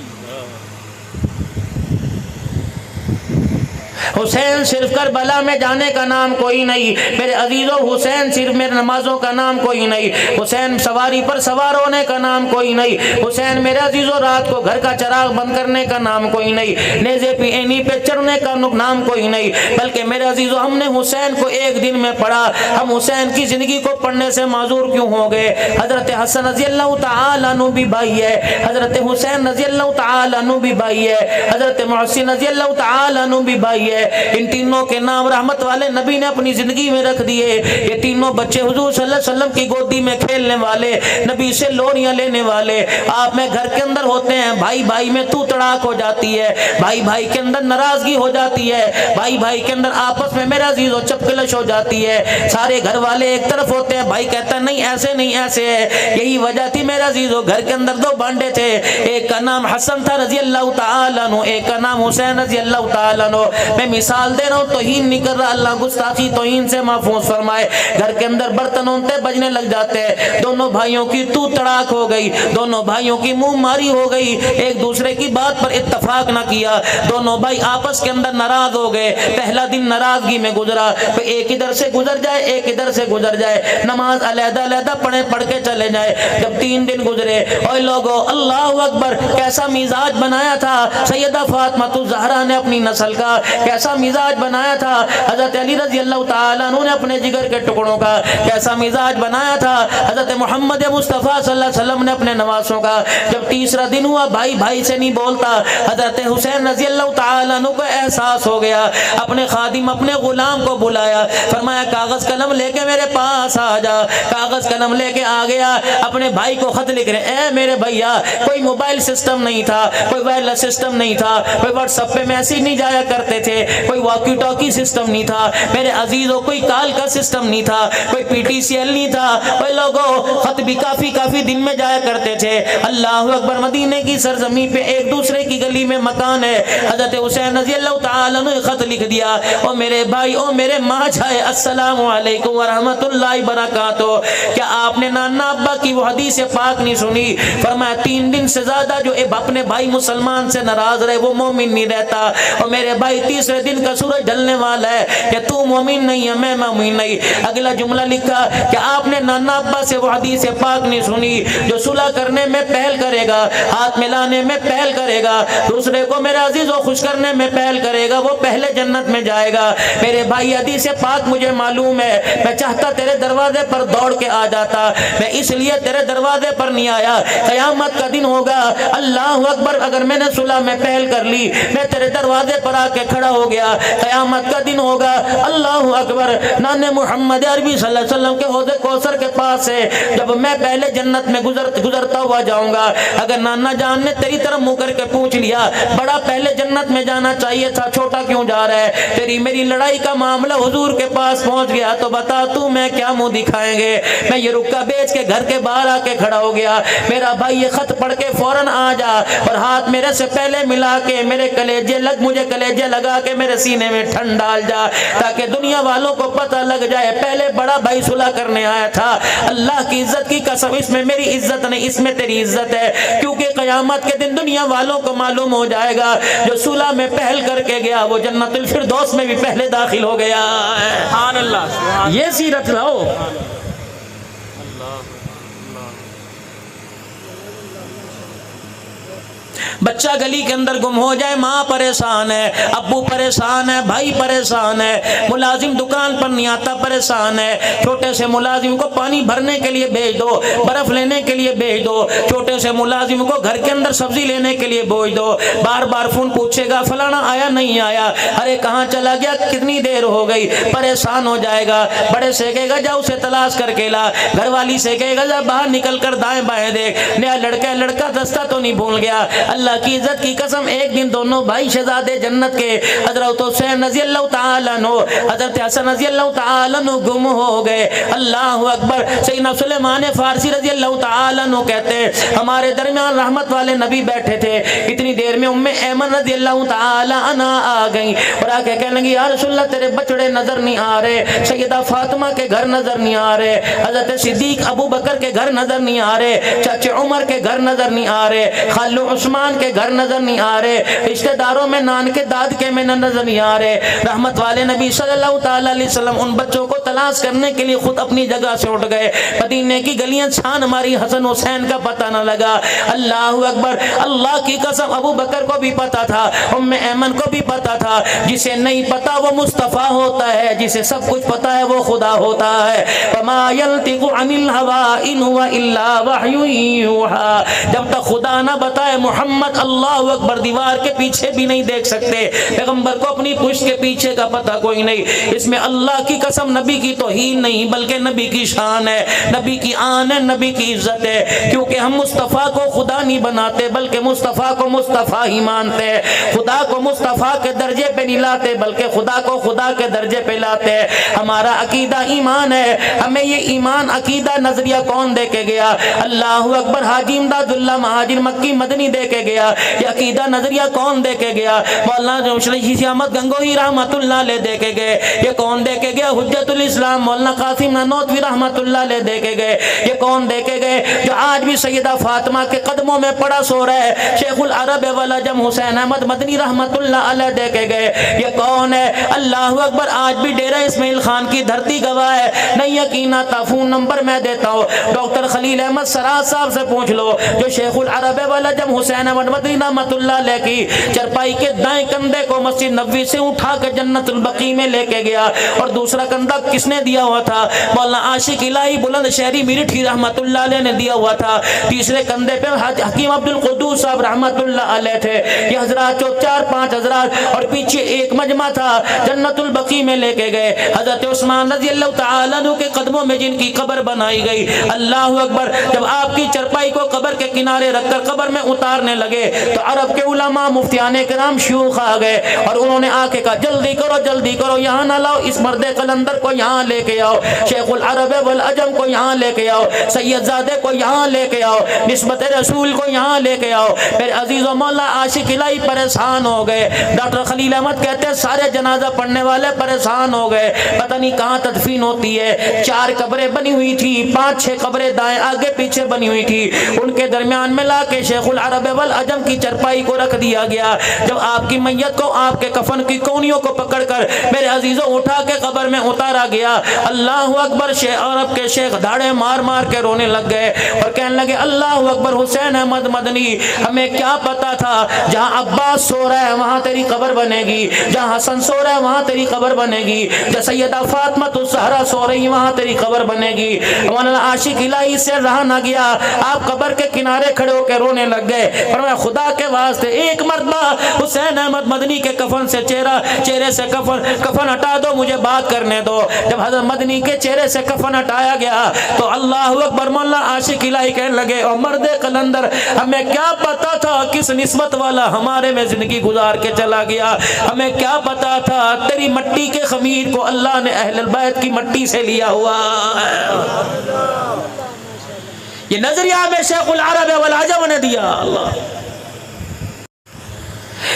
حسین صرف کربلا میں جانے کا نام کوئی نہیں میرے عزیزوں, حسین صرف میرے نمازوں کا نام کوئی نہیں, حسین سواری پر سوار ہونے کا نام کوئی نہیں, حسین میرے عزیزوں رات کو گھر کا چراغ بند کرنے کا نام کوئی نہیں, نیزے پہ اینی پہ چڑھنے کا نام کوئی نہیں, بلکہ میرے عزیزوں ہم نے حسین کو ایک دن میں پڑھا. ہم حسین کی زندگی کو پڑھنے سے معذور کیوں ہو گئے؟ حضرت حسن رضی اللہ تعالیٰ عنہ بھی بھائی ہے, حضرت حسین رضی اللہ تعالیٰ عنہ بھی بھائی ہے, حضرت محسن رضی اللہ تعالیٰ عنہ بھی بھائی ہے. ان تینوں کے نام رحمت والے نبی نے اپنی زندگی میں رکھ دیے. یہ تینوں بچے حضور صلی اللہ علیہ وسلم کی گودی میں کھیلنے والے, نبی سے لوریاں لینے والے. آپ میں گھر کے اندر ہوتے ہیں, بھائی بھائی میں تو تڑاک ہو جاتی ہے, بھائی بھائی کے اندر ناراضگی ہو جاتی ہے, بھائی بھائی کے اندر آپس میں میرا عزیز و چپکلش ہو جاتی ہے. سارے گھر والے ایک طرف ہوتے ہیں, بھائی کہتا ہے نہیں ایسے ہے. یہی وجہ تھی میرا عزیز و گھر کے اندر 2 بانڈے تھے, ایک کا نام حسن تھا رضی اللہ تعالیٰ عنہ, ایک کا نام حسین رضی اللہ تعالیٰ عنہ. میں مثال دے رہا ہوں, توہین نہیں کر رہا, اللہ گستاخی توہین سے محفوظ فرمائے. گھر کے اندر برتن ہوتے بجنے لگ جاتے ہیں, دونوں بھائیوں کی تو تڑاک ہو گئی, دونوں بھائیوں کی منہ ماری ہو گئی, ایک دوسرے کی بات پر اتفاق نہ کیا, دونوں بھائی آپس کے اندر ناراض ہو گئے. پہلا دن ناراضگی میں گزرا, ایک ادھر سے گزر جائے ایک ادھر سے گزر جائے, نماز علیحدہ پڑھ کے چلے جائے. جب 3 دن گزرے, اوے لوگوں اللہ اکبر, کیسا مزاج بنایا تھا سیدہ فاطمہ الزہرا نے اپنی نسل کا, کیسا مزاج بنایا تھا حضرت علی رضی اللہ تعالیٰ عنہ نے اپنے جگر کے ٹکڑوں کا, کیسا مزاج بنایا تھا حضرت محمد مصطفیٰ صلی اللہ علیہ وسلم نے اپنے نواسوں کا. جب تیسرا دن ہوا, بھائی بھائی سے نہیں بولتا, حضرت حسین رضی اللہ تعالیٰ عنہ کو احساس ہو گیا, اپنے خادم اپنے غلام کو بلایا, فرمایا کاغذ قلم لے کے میرے پاس آ جا. کاغذ قلم لے کے آ گیا, اپنے بھائی کو خط لکھ رہے, اے میرے بھیا, کوئی موبائل سسٹم نہیں تھا, کوئی وائرلیس سسٹم نہیں تھا, کوئی واٹس ایپ پہ میسج نہیں جایا کرتے تھے, کوئی واکی ٹاکی سسٹم نہیں تھا میرے عزیزوں, کوئی کال کا سسٹم نہیں تھا, کوئی PTCL نہیں تھا. کوئی لوگوں خط بھی کافی دن میں جایا کرتے تھے. اللہ اکبر, مدینے کی سرزمین پہ ایک دوسرے کی گلی میں مکان ہے. حضرت حسین رضی اللہ تعالیٰ نے خط لکھ دیا, او میرے بھائی, او میرے ماں جائے, السلام علیکم ورحمۃ اللہ وبرکاتہ. کیا آپ نے نانا ابا کی وہ حدیث پاک نہیں سنی؟ فرمایا 3 دن سے زیادہ جو اپنے بھائی مسلمان سے ناراض رہے وہ مومن نہیں رہتا. اور میرے بھائی تیسرے دن کا سورج ڈھلنے والا ہے کہ تو مومن نہیں ہے, میں مومن نہیں. اگلا جملہ لکھا کہ آپ نے نانا ابا سے وہ حدیث پاک نہیں سنی, جو صلح کرنے میں پہل کرے گا, ہاتھ ملانے میں پہل کرے گا, دوسرے کو میرا عزیز و خوش کرنے میں پہل کرے گا, وہ پہلے جنت میں جائے گا. میرے بھائی حدیث پاک مجھے معلوم ہے, میں چاہتا تیرے دروازے پر دوڑ کے آ جاتا, میں اس لیے تیرے دروازے پر نہیں آیا. قیامت کا دن ہوگا, اللہ اکبر, اگر میں نے صلح میں پہل کر لی, میں تیرے دروازے پر آ کے کھڑا ہو گیا، قیامت کا دن ہوگا، اللہ اکبر، نانے محمد عربی صلی اللہ علیہ وسلم کے حوض کوثر کے پاس سے جب میں پہلے جنت میں گزرتا ہوا جاؤں گا، اگر نانا جان نے تیری طرف منہ کر کے پوچھ لیا بڑا پہلے جنت میں جانا چاہیے تھا، چھوٹا کیوں جا رہا ہے، تیری میری لڑائی کا معاملہ حضور کے پاس پہنچ گیا تو بتا تو میں کیا منہ دکھائیں گے؟ میں یہ رکا بیچ کے گھر کے باہر آ کے کھڑا ہو گیا، میرا بھائی یہ خط پڑھ کے فوراً آ جا اور ہاتھ میرے سے پہلے ملا کے میرے کلیجے مجھے کلیجے لگا کے میرے سینے میں ٹھنڈ ڈال جا، تاکہ دنیا والوں کو پتہ لگ جائے پہلے بڑا بھائی صلح کرنے آیا تھا۔ اللہ کی عزت کی قسم، اس میں میری عزت نہیں، اس میں تیری عزت ہے، کیونکہ قیامت کے دن دنیا والوں کو معلوم ہو جائے گا جو صلح میں پہل کر کے گیا وہ جنت الفردوس میں بھی پہلے داخل ہو گیا۔ سبحان اللہ، یہ سیرت لاؤ۔ بچہ گلی کے اندر گم ہو جائے، ماں پریشان ہے، ابو پریشان ہے، بھائی پریشان ہے، ملازم دکان پر نہیں آتا پریشان ہے، چھوٹے سے ملازم کو پانی بھرنے کے لیے بھیج دو، برف لینے کے لیے بھیج دو، چھوٹے سے ملازم کو گھر کے اندر سبزی لینے کے لیے بھیج دو، بار بار فون پوچھے گا فلانا آیا نہیں آیا، ارے کہاں چلا گیا، کتنی دیر ہو گئی، پریشان ہو جائے گا۔ بڑے سے کہے گا جا اسے تلاش کر کے لا، گھر والی سے کہے گا جا باہر نکل کر دائیں بائیں دیکھ، نیا لڑکا دستہ تو نہیں بھول گیا۔ اللہ کی عزت کی قسم، ایک دن دونوں بھائی شہزادے جنت کے حضرت حسین رضی اللہ تعالیٰ عنہ، حضرت حسن رضی اللہ تعالیٰ عنہ گم ہو گئے۔ اللہ اکبر، سیدنا سلیمان فارسی رضی اللہ تعالیٰ عنہ کہتے ہیں ہمارے درمیان رحمت والے نبی بیٹھے تھے، اتنی دیر میں ام ایمن رضی اللہ تعالیٰ عنہ آ گئیں اور آ کے کہنے لگی یا رسول اللہ تیرے بچڑے نظر نہیں آ رہے، سیدہ فاطمہ کے گھر نظر نہیں آ رہے، حضرت صدیق ابو بکر کے گھر نظر نہیں آ رہے، چچے عمر کے گھر نظر نہیں آ رہے، خالو عثمان کے گھر نظر نہیں آ رہے، رشتہ داروں میں نان کے داد کے میں نظر نہیں آ رہے۔ رحمت والے نبی صلی اللہ تعالیٰ علیہ وسلم ان بچوں کو تلاش کرنے کے لیے خود اپنی جگہ سے اٹھ گئے، مدینے کی گلیاں چھان ہماری حسن حسین کا پتہ نہ لگا۔ اللہ اکبر، اللہ کی قسم ابو بکر کو بھی پتا تھا، ام ایمن کو بھی پتا تھا، جسے نہیں پتا وہ مصطفیٰ ہوتا ہے، جسے سب کچھ پتا ہے وہ خدا ہوتا ہے۔ وما ينطق عن الهوى ان هو الا وحی یوحى، جب تک خدا نہ بتائے محمد اللہ اکبر دیوار کے پیچھے بھی نہیں دیکھ سکتے، پیغمبر کو اپنی پشت کے پیچھے کا پتہ کوئی نہیں۔ اس میں اللہ کی قسم نبی کی توہین نہیں بلکہ نبی کی شان ہے، نبی کی آن ہے، نبی کی عزت ہے، کیونکہ ہم مصطفیٰ کو خدا نہیں بناتے بلکہ مصطفیٰ کو مصطفیٰ ہی مانتے ہیں، خدا کو مصطفیٰ کے درجے پہ نہیں لاتے بلکہ خدا کو خدا کے درجے پہ لاتے ہیں۔ ہمارا عقیدہ ایمان ہے، ہمیں یہ ایمان عقیدہ نظریہ کون دے کے گیا؟ اللہ اکبر، حاجی امداد اللہ مہاجر مکی مدنی دے کے گیا۔ یہ عقیدہ نظریہ کون دے کے گیا؟ مولانا شیخ احمد گنگوہی رحمت اللہ علیہ دے کے گئے۔ یہ کون دے کے گیا؟ حجت الاسلام مولانا قاسم نانوتوی رحمت اللہ علیہ دے کے گئے۔ یہ کون دے کے گئے؟ جو آج بھی سیدہ فاطمہ کے قدموں میں پڑا سو رہا ہے، شیخ العرب والعجم حسین احمد مدنی رحمت اللہ علیہ دے کے گئے۔ یہ کون ہے؟ اللہ اکبر، آج بھی ڈیرہ اسماعیل خان کی دھرتی گواہ ہے، نہیں یقین آتا فون نمبر میں دیتا ہوں، ڈاکٹر خلیل احمد سراج صاحب سے پوچھ لو، جو شیخ العرب والعجم حسین احمد مدنی رحمت اللہ علیہ کی چرپائی کے دائیں کندھے کو مسجد نبوی سے اٹھا کے جنت البقیع میں لے کے گیا، اور دوسرا کندھا کس نے دیا ہوا تھا؟ مولانا عاشق الہی بلند شہری میرٹھی رحمت اللہ علیہ نے دیا ہوا تھا۔ تیسرے کندھے پہ حکیم عبد القدوس صاحب رحمت اللہ علیہ تھے۔ یہ حضرات جو 4-5 حضرات اور پیچھے ایک مجمع تھا، جنت البقیع میں لے کے گئے۔ حضرت عثمان رضی اللہ تعالیٰ عنہ کے قدموں میں جن کی قبر بنائی گئی، اللہ اکبر، جب آپ کی چرپائی کو قبر کے کنارے رکھ کر قبر میں اتارنے لگے تو عرب کے علماء مفتیان کرام شیوخ آ گئے اور انہوں نے آ کے کہا جلدی کرو یہاں نہ لاؤ، اس مرد قلندر کو یہاں لے کے آؤ، شیخ العرب والعجم کو یہاں لے کے آؤ، سید زادے کو یہاں لے کے آؤ، نسبت رسول کو یہاں لے کے آؤ۔ میرے عزیز و مولا عاشق الہی پریشان ہو گئے۔ ڈاکٹر خلیل احمد کہتے ہیں سارے جنازہ پڑھنے والے پریشان ہو گئے، پتہ نہیں کہاں تدفین ہوتی ہے۔ 4 قبریں بنی ہوئی تھی، 5-6 قبریں دائیں آگے پیچھے بنی ہوئی تھی، ان کے درمیان میں لا کے شیخ العرب والعجم کی چرپائی کو رکھ دیا گیا۔ جب آپ کی میت کو آپ کے کفن کی کونیوں کو پکڑ کر میرے عزیزوں اٹھا کے قبر میں اتارا گیا، اللہ اکبر، شیخ عرب کے شیخ دھاڑے مار مار کے رونے لگ گئے اور کہنے لگے اللہ اکبر، حسین احمد مدنی ہمیں کیا پتا تھا جہاں عباس سو رہا ہے وہاں تیری قبر بنے گی، جہاں حسن سو رہا ہے وہاں تیری قبر بنے گی، جہاں سیدہ فاطمہ الزہرا سو رہی وہاں تیری قبر بنے گی۔ مولانا عاشق الہی سے رہا نہ گیا، آپ قبر کے کنارے کھڑے ہو کے رونے لگ گئے، فرمایا خدا کے واسطے ایک مرتبہ حسین احمد مدنی کے کفن سے چہرے سے کفن ہٹا دو، مجھے بات کرنے دو۔ جب حضرت مدنی کے چہرے سے کفن ہٹایا گیا تو اللہ اکبر، مولانا عاشق الہی کہنے لگے اور مرد قلندر ہمیں کیا پتا تھا کس نسبت والا ہمارے میں زندگی گزار کے چلا گیا، ہمیں کیا پتا تھا تیری مٹی کے خمیر کو اللہ نے اہل البیت کی مٹی سے لیا ہوا ہے۔ یہ نظریہ ہمیں شیخ العرب والعجم نے دیا، اللہ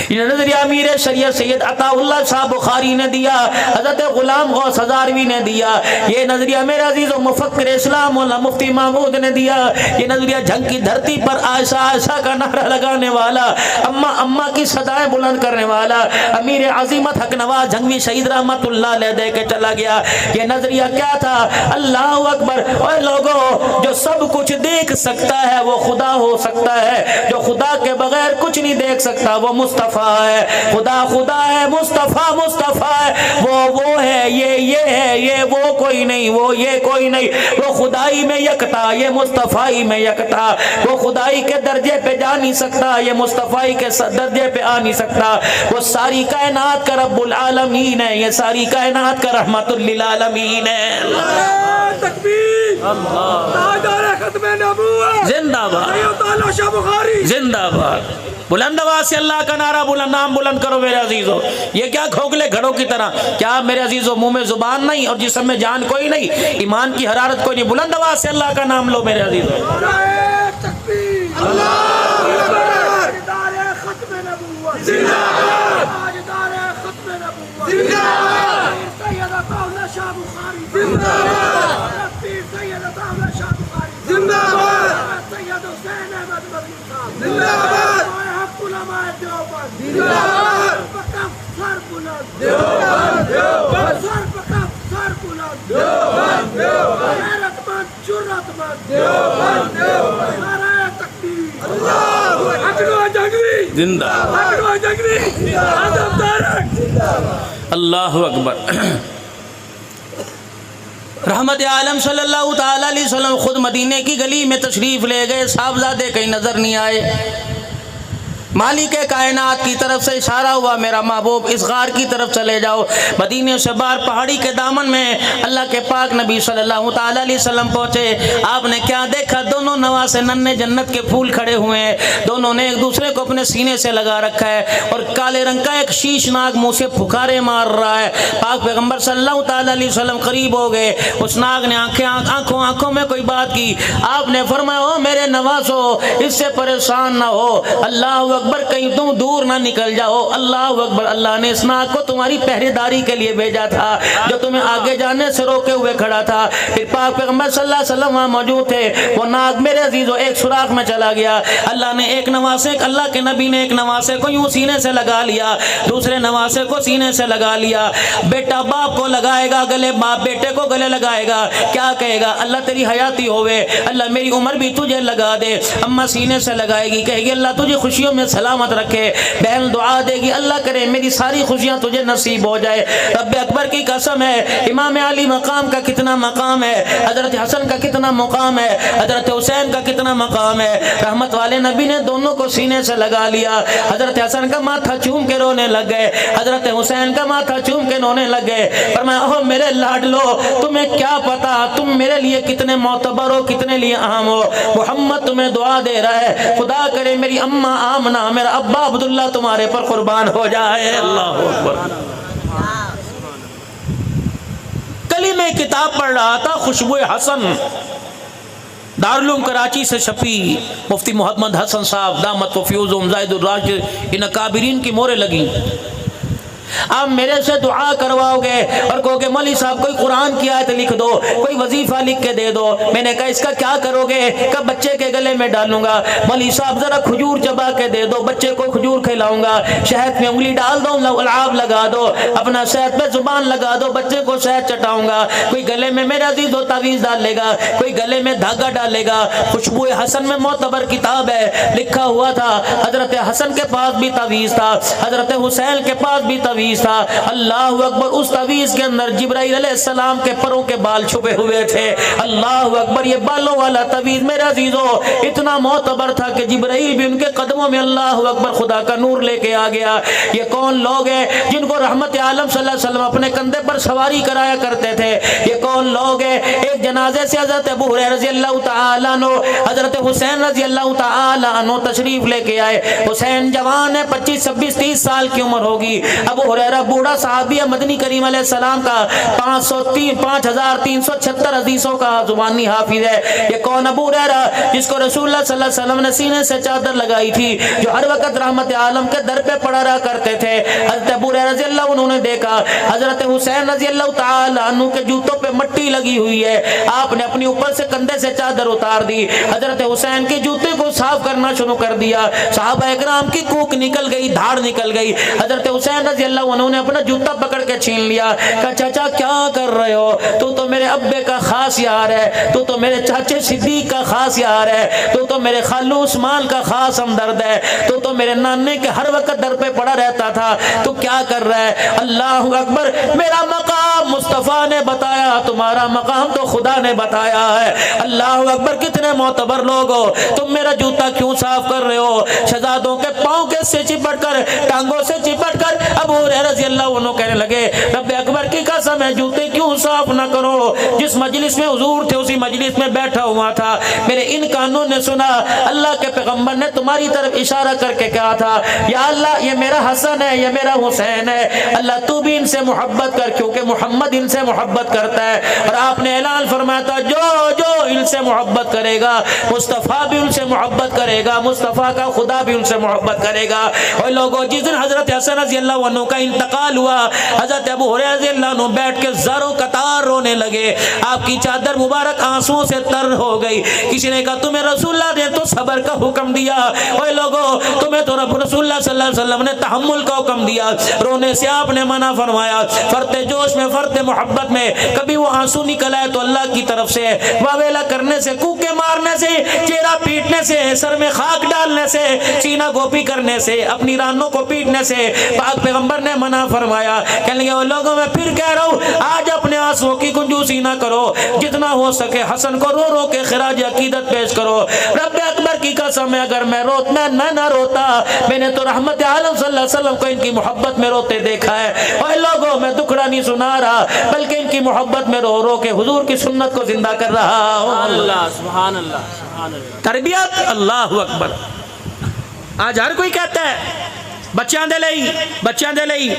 یہ نظریہ امیر شریعت سید عطا اللہ صاحب بخاری نے دیا، حضرت غلام غوث ہزاروی نے دیا، یہ نظریہ میرے عزیز و مفکر اسلام مولانا مفتی محمود نے دیا، یہ نظریہ جنگ کی دھرتی پر عائشہ عائشہ کا نعرہ لگانے والا، اما اما کی صدائیں بلند کرنے والا امیر عظیمت حق نواز جنگوی شہید رحمت اللہ علیہ دے کے چلا گیا۔ یہ نظریہ کیا تھا؟ اللہ اکبر، اور لوگوں جو سب کچھ دیکھ سکتا ہے وہ خدا ہو سکتا ہے، جو خدا کے بغیر کچھ نہیں دیکھ سکتا وہ مصطفیٰ ہے، خدا خدا ہے، مصطفیٰ مصطفیٰ ہے، وہ ہے، یہ ہے، یہ وہ کوئی نہیں، وہ یہ کوئی نہیں، وہ خدائی میں یکتا، یہ مصطفیٰ میں یکتا، وہ خدائی کے درجے پہ جا نہیں سکتا، یہ مصطفیٰ کے درجے پہ آ نہیں سکتا، وہ ساری کائنات کا رب العالمین ہے، یہ ساری کائنات کا رحمت للعالمین ہے۔ تکبیر، تاجدار ختم نبوت، زندہ باد، شاہ بخاری زندہ باد۔ بلند آواز سے اللہ کا نعرہ بلند، نام بلند کرو میرے عزیزو۔ یہ کیا کھوکھلے گھڑوں کی طرح، کیا میرے عزیزو منہ میں زبان نہیں اور جسم میں جان کوئی نہیں، ایمان کی حرارت کوئی نہیں، بلند آواز سے اللہ کا نام لو میرے عزیزو۔ تکبیر، اللہ اکبر، تاجدار ختم نبوت، زندہ باد، تاجدار ختم نبوت، زندہ باد، سید عطا اللہ شاہ بخاری، زندہ باد، پیر سید عطا اللہ شاہ بخاری، زندہ باد، سید حسین احمد مدنی صاحب، زندہ باد، حق علماء دیوبند، زندہ باد، بکف سر بلند، دیوبند، دیوبند، سر بکف سر بلند، دیوبند، دیوبند، غیرت مند جرأت مند، دیوبند، دیوبند، نعرہ تکبیر، اللہ اکبر، جنگوی زندہ اکبر، جنگوی اعظم تارک، اللہ اکبر۔ رحمت عالم صلی اللہ تعالی علیہ وسلم خود مدینے کی گلی میں تشریف لے گئے، صاحبزادے کہیں نظر نہیں آئے، مالک کائنات کی طرف سے اشارہ ہوا میرا محبوب اس غار کی طرف چلے جاؤ۔ مدینے سے باہر پہاڑی کے دامن میں اللہ کے پاک نبی صلی اللہ تعالی علیہ وسلم پہنچے، آپ نے کیا دیکھا؟ دونوں نواسے ننھے جنت کے پھول کھڑے ہوئے ہیں، دونوں نے ایک دوسرے کو اپنے سینے سے لگا رکھا ہے اور کالے رنگ کا ایک شیشناگ منہ سے پھکارے مار رہا ہے۔ پاک پیغمبر صلی اللہ تعالی علیہ وسلم قریب ہو گئے، اس ناگ نے آنکھوں میں کوئی بات کی، آپ نے فرمایا او میرے نواسو اس سے پریشان نہ ہو، اللہ اکبر، کہیں تم دور نہ نکل جاؤ، اللہ اکبر، اللہ نے اس ناگ کو تمہاری پہرے داری کے لیے بھیجا تھا جو تمہیں آگے جانے سے روکے ہوئے کھڑا تھا۔ پھر پاک پیغمبر صلی اللہ علیہ وسلم وہاں موجود تھے، وہ ناگ میرے عزیزو ایک سوراخ میں چلا گیا، اللہ نے ایک نواسے، اللہ کے نبی نے ایک نواسے کو یوں سینے سے لگا لیا، دوسرے نواسے کو سینے سے لگا لیا، بیٹا باپ کو لگائے گا گلے، باپ بیٹے کو گلے لگائے گا، کیا کہے گا؟ اللہ تیری حیاتی ہوئے، اللہ میری عمر بھی تجھے لگا دے، اماں سینے سے لگائے گی، کہے گی اللہ تجھے خوشیوں میں سلامت رکھے، بہن دعا دے گی اللہ کرے میری ساری خوشیاں تجھے نصیب ہو جائے۔ رب اکبر کی قسم ہے، امام علی مقام کا کتنا مقام ہے، حضرت حسن کا کتنا مقام ہے، حضرت حسین کا کتنا مقام ہے، رحمت والے نبی نے دونوں کو سینے سے لگا لیا، حضرت حسن کا ماتھا چوم کے رونے لگ گئے، حضرت حسین کا ماتھا چوم کے رونے لگ گئے، فرمایا اوہ میرے لاڈلو تمہیں کیا پتا تم میرے لیے کتنے معتبر ہو، کتنے لیے اہم ہو، محمد تمہیں دعا دے رہا ہے، خدا کرے میری اماں آمنہ، میرا ابا عبداللہ تمہارے پر قربان ہو جائے۔ اللہ اکبر۔ کلی میں کتاب پڑھ رہا تھا، خوشبو حسن، دارالعلوم کراچی سے شفیع مفتی محمد حسن صاحب دامت و فیوزہم زائد الراشد، ان اکابرین کی مورے لگی، آپ میرے سے دعا کرواؤ گے اور کہو گے مولوی صاحب کوئی قرآن کی آیت لکھ دو, کوئی وظیفہ لکھ کے دے دو. میں نے کہا اس کا کیا کرو گے؟ کہ بچے کے گلے میں ڈالوں گا. مولوی صاحب ذرا کھجور چبا کے دے دو, بچے کو کھجور کھلاؤں گا. شہد میں انگلی ڈال دو, لعاب لگا دو, اپنا شہد پہ زبان لگا دو, بچے کو شہد چٹاؤں گا. کوئی گلے میں میرا عزیز و تعویذ ڈال لے گا, کوئی گلے میں دھاگا ڈالے گا. خوشبو حسن میں معتبر کتاب ہے, لکھا ہوا تھا حضرت حسن کے پاس بھی تعویذ تھا, حضرت حسین کے پاس بھی تعویذ تھا. اللہ اکبر. اس تعویذ کے اندر جبرائیل علیہ السلام کے پروں کے بال چھپے ہوئے تھے. اللہ اکبر. یہ بالوں والا تعویذ میرے عزیزو اتنا معتبر تھا کہ جبرائیل بھی ان کے قدموں میں اللہ اکبر خدا کا نور لے کے آ گیا. یہ کون لوگ ہیں جن کو رحمت عالم صلی اللہ علیہ وسلم اپنے کندھے پر سواری کرایا کرتے تھے؟ یہ کون لوگ ہیں؟ ایک جنازے سے حضرت ابو ہریرہ رضی اللہ تعالیٰ عنہ, حضرت حسین رضی اللہ تعالیٰ عنہ تشریف لے کے آئے. حسین جوان ہے, 25 26 30 سال کی عمر ہوگی. ابو ہریرہ بوڑھا صحابی ہے, مدنی کریم علیہ السلام کا 5376 حدیثوں کا زبانی حافظ ہے. یہ کون ابو ہریرہ جس کو رسول اللہ صلی اللہ علیہ وسلم نے سینے سے چادر لگائی تھی, جو ہر وقت رحمت عالم کے در پہ پڑا رہا کرتے تھے. حضرت ابو ہریرہ رضی اللہ عنہ نے دیکھا حضرت حسین رضی اللہ تعالی عنہ کے جوتوں پہ مٹی لگی ہوئی ہے. آپ نے اپنی اوپر سے کندھے سے چادر اتار دی, حضرت حسین کے جوتے کو صاف کرنا شروع کر دیا. صحابہ اکرام کی کوک نکل گئی, دھاڑ نکل گئی. حضرت حسین رضی اللہ عنہ نے اپنا جوتا پکڑ کے چھین لیا. کہا چاچا کیا کر رہے ہو؟ تو میرے ابے کا خاص یار ہے, تو میرے چاچے صدیق کا خاص یار ہے, تو میرے خالو عثمان کا خاص ہمدرد ہے, تو میرے نانے کے ہر وقت در پہ پڑا رہتا تھا, تو کیا کر رہا ہے؟ اللہ اکبر. میرا مقام مصطفیٰ نے بتایا, تمہارا مقام تو خدا نے بتایا ہے. اللہ اکبر. کتنے معتبر لوگ ہو, تم میرا جوتا کیوں صاف کر رہے ہو؟ شہزادوں کے پاؤں کے سے چپٹ کر, ٹانگوں سے چپٹ کر ابو ہریرہ رضی اللہ عنہ کہنے لگے رب اکبر کی قسم ہے جوتے کیوں صاف نہ کرو؟ جس مجلس میں حضور تھے اسی مجلس میں بیٹھا ہوا تھا, میرے ان کانوں نے سنا اللہ کے پیغمبر نے تمہاری طرف اشارہ کر کے کہا تھا یا اللہ یہ میرا حسن ہے, یہ میرا حسین ہے, اللہ تو بھی ان سے محبت کر کیونکہ محمد ان سے محبت کرتا ہے. اور آپ نے اعلان فرمایا تھا جو ان سے محبت کرے گا مصطفیٰ بھی ان سے محبت کرے گا, مصطفیٰ کا خدا بھی ان سے محبت کرے گا. اور لوگوں جس دن حضرت حسن رضی اللہ عنہ کا انتقال ہوا, حضرت ابو ہریرہ رضی اللہ عنہ بیٹھ کے زاروں قطار رونے لگے. آپ کی چادر مبارک آنسوؤں سے تر ہو گئی. کسی نے کہا تمہیں رسول اللہ نے تو صبر کا حکم دیا, اوے لوگوں تمہیں تو رسول اللہ صلی اللہ علیہ وسلم نے تحمل کا حکم دیا, رونے سے آپ نے منع فرمایا. فرتے جوش میں, فرتے محبت میں کبھی وہ آنسو نکل آئے تو اللہ کی طرف سے, واویلا کرنے سے, کوکے مارنے سے, چہرہ پیٹنے سے, سر میں خاک ڈالنے سے, سینہ گوپی کرنے سے, اپنی رانوں کو پیٹنے سے پاک پیغمبر نے منع فرمایا. کہنے لگے وہ لوگوں میں پھر کہہ رہا ہوں آج اپنے آنسوؤں کی کنجوسی نہ کرو, جتنا ہو سکے حسن کو رو رو کے خراج عقیدت پیش کرو. رب اکبر کی قسم ہے اگر میں نہ روتا, میں نے تو رحمت عالم صلی اللہ علیہ وسلم کو ان کی محبت میں روتے دیکھا ہے. اور لوگوں میں دکھڑا نہیں سنا رہا بلکہ ان کی محبت میں رو رو کے حضور کی سنت کو زندہ کر رہا ہوں. اللہ سبحان اللہ سبحان اللہ. تربیت. اللہ اکبر. آج ہر کوئی کہتا ہے بچیاں دے لئی.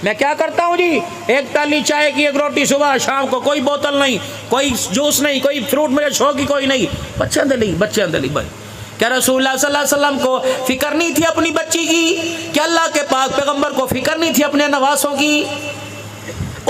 میں کیا کرتا ہوں جی, ایک تالی چائے کی, ایک روٹی صبح شام کو, کوئی بوتل نہیں, کوئی جوس نہیں, کوئی فروٹ مجھے شوق ہی کوئی نہیں. بچیاں دے لئی بھائی. کیا رسول اللہ صلی اللہ علیہ وسلم کو فکر نہیں تھی اپنی بچی کی؟ کیا اللہ کے پاک پیغمبر کو فکر نہیں تھی اپنے نواسوں کی؟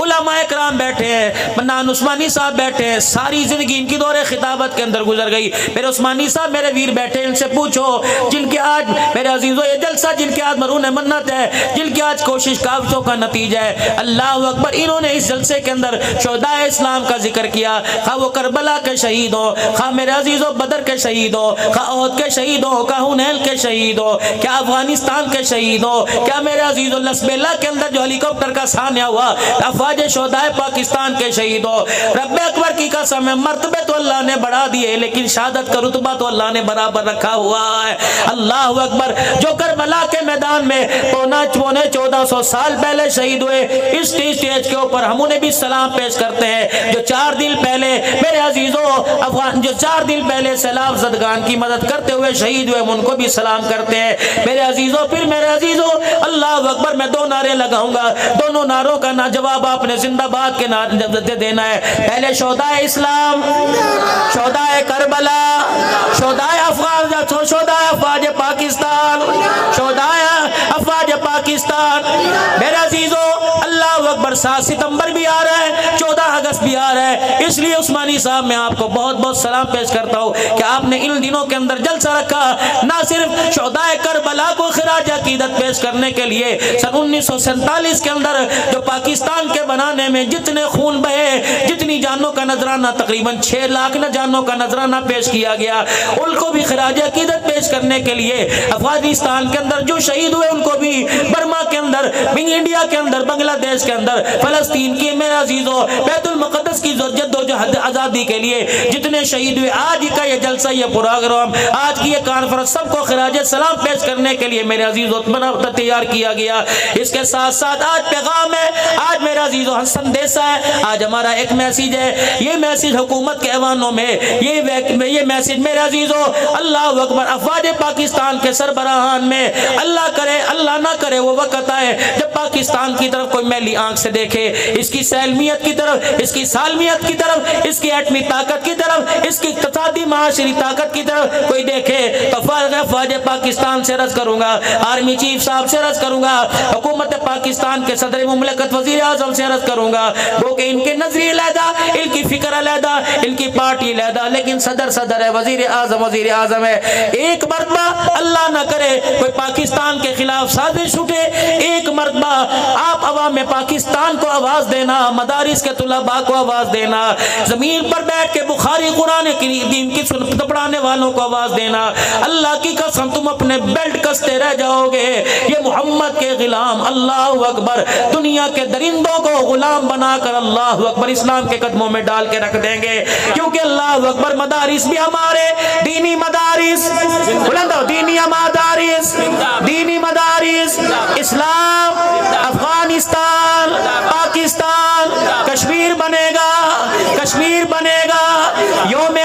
علماء اکرام بیٹھے ہیں, منان عثمانی صاحب بیٹھے ہیں, ساری زندگی ان کی دور خطابت کے اندر گزر گئی. میرے عثمانی صاحب میرے ویر بیٹھے, ان سے پوچھو جن کے آج میرے عزیزو یہ جلسہ, جن کے آج مرہون منت ہے, جن کی آج کوشش کاوشوں کا نتیجہ ہے. اللہ اکبر. انہوں نے اس جلسے کے اندر شہداء اسلام کا ذکر کیا, خواہ وہ کربلا کے شہید ہو, خواہ میرے عزیزو بدر کے شہید ہو, خواہ احد کے شہید ہو, خواہ حنین کے شہید ہو, کیا افغانستان کے شہید ہو, کیا میرے عزیزو لسبیلا کے اندر جو ہیلی کاپٹر کا سانحہ ہوا, شہداء پاکستان کے شہید ہو. رب اکبر کی قسم ہے مرتبے تو اللہ نے بڑھا دیے لیکن شہادت کا رتبہ تو اللہ نے برابر رکھا ہوا ہے. اللہ اکبر. جو کربلا کے میدان میں پونے 1400 سال پہلے شہید ہوئے, اس اسٹیج کے اوپر ہم انہیں بھی سلام پیش کرتے ہیں. جو 4 دن پہلے میرے عزیزوں افغان, جو 4 دن پہلے سیلاب زدگان کی مدد کرتے ہوئے شہید ہوئے, ہم ان کو بھی سلام کرتے ہیں. میرے عزیزوں پھر میرے عزیزوں اللہ اکبر. میں 2 نعرے لگاؤں گا, دونوں نعروں کا نہ جواب آپ نے زندہ باد کے نعرے دینا ہے. پہلے شہداء اسلام, شہداء کربلا, شہداء افغان, شہداء افواج پاکستان, شہداء افواج پاکستان. میرے عزیزوں اور 7 ستمبر بھی آ رہا ہے، 14 اگست بھی آ رہا ہے، اس لیے عثمانی صاحب میں آپ کو بہت بہت سلام پیش کرتا ہوں کہ آپ نے ان دنوں کے اندر جلسہ رکھا، نہ صرف شہدائے کربلا کو خراج عقیدت پیش کرنے کے لیے سن 1947 کے اندر جو پاکستان کے بنانے میں جتنے خون بہے، جتنی جانوں کا نذرانہ، تقریباً 6 لاکھ جانوں کا نذرانہ پیش کیا گیا، ان کو بھی خراج عقیدت پیش کرنے کے لیے افغانستان کے اندر جو شہید ہوئے ان کو بھی، برما کے اندر، انڈیا کے اندر، بنگلہ دیش کے اندر، فلسطین کی میرے عزیزوں، بیت المقدس کی جد و جہد آزادی کے لیے جتنے شہید ہوئے، آج کا یہ جلسہ، یہ پروگرام، آج کی یہ کانفرنس سب کو خراج سلام پیش کرنے کے لیے میرے عزیزوں تیار کیا گیا۔ اس کے ساتھ ساتھ آج پیغام ہے، آج میرے عزیزوں سندیسہ ہے، آج ہمارا ایک میسیج ہے، یہ میسیج حکومت کے ایوانوں میں، یہ میسیج میرے عزیزوں، اللہ اکبر، افواج پاکستان کے سربراہان میں، اللہ کرے اللہ نہ کرے وہ وقت آئے جب پاکستان کی طرف کوئی میلی آنکھ سے دیکھے، اس کی سالمیت کی طرف، اس کی سالمیت کی طرف، اس کی ایٹمی طاقت کی طرف، اس کی اقتصادی معاشری طاقت کی طرف کوئی دیکھے تو فوج پاکستان سے عرض کروں گا، آرمی چیف صاحب سے عرض کروں گا، حکومت پاکستان کے صدر مملکت وزیر اعظم سے عرض کروں گا، وہ کہ ان کے نظریے علیحدہ، ان کی فکر علیحدہ، ان کی پارٹی علیحدہ، لیکن صدر ہے، وزیر اعظم ہے۔ ایک مرتبہ اللہ نہ کرے کوئی پاکستان کے خلاف سازش اٹھے، ایک مرتبہ آپ عوام پاکستان کو آواز دینا، مدارس کے طلباء کو آواز دینا، زمین پر بیٹھ کے بخاری قرآن دین کی پڑھانے والوں کو آواز دینا، اللہ کی قسم تم اپنے بیلٹ کستے رہ جاؤ گے، یہ محمد کے غلام، اللہ اکبر، دنیا کے درندوں کو غلام بنا کر اللہ اکبر اسلام کے قدموں میں ڈال کے رکھ دیں گے، کیونکہ اللہ اکبر مدارس بھی ہمارے دینی مدارس، دینی مدارس، اسلام، افغانستان، پاکستان، کشمیر بنے گا، یوم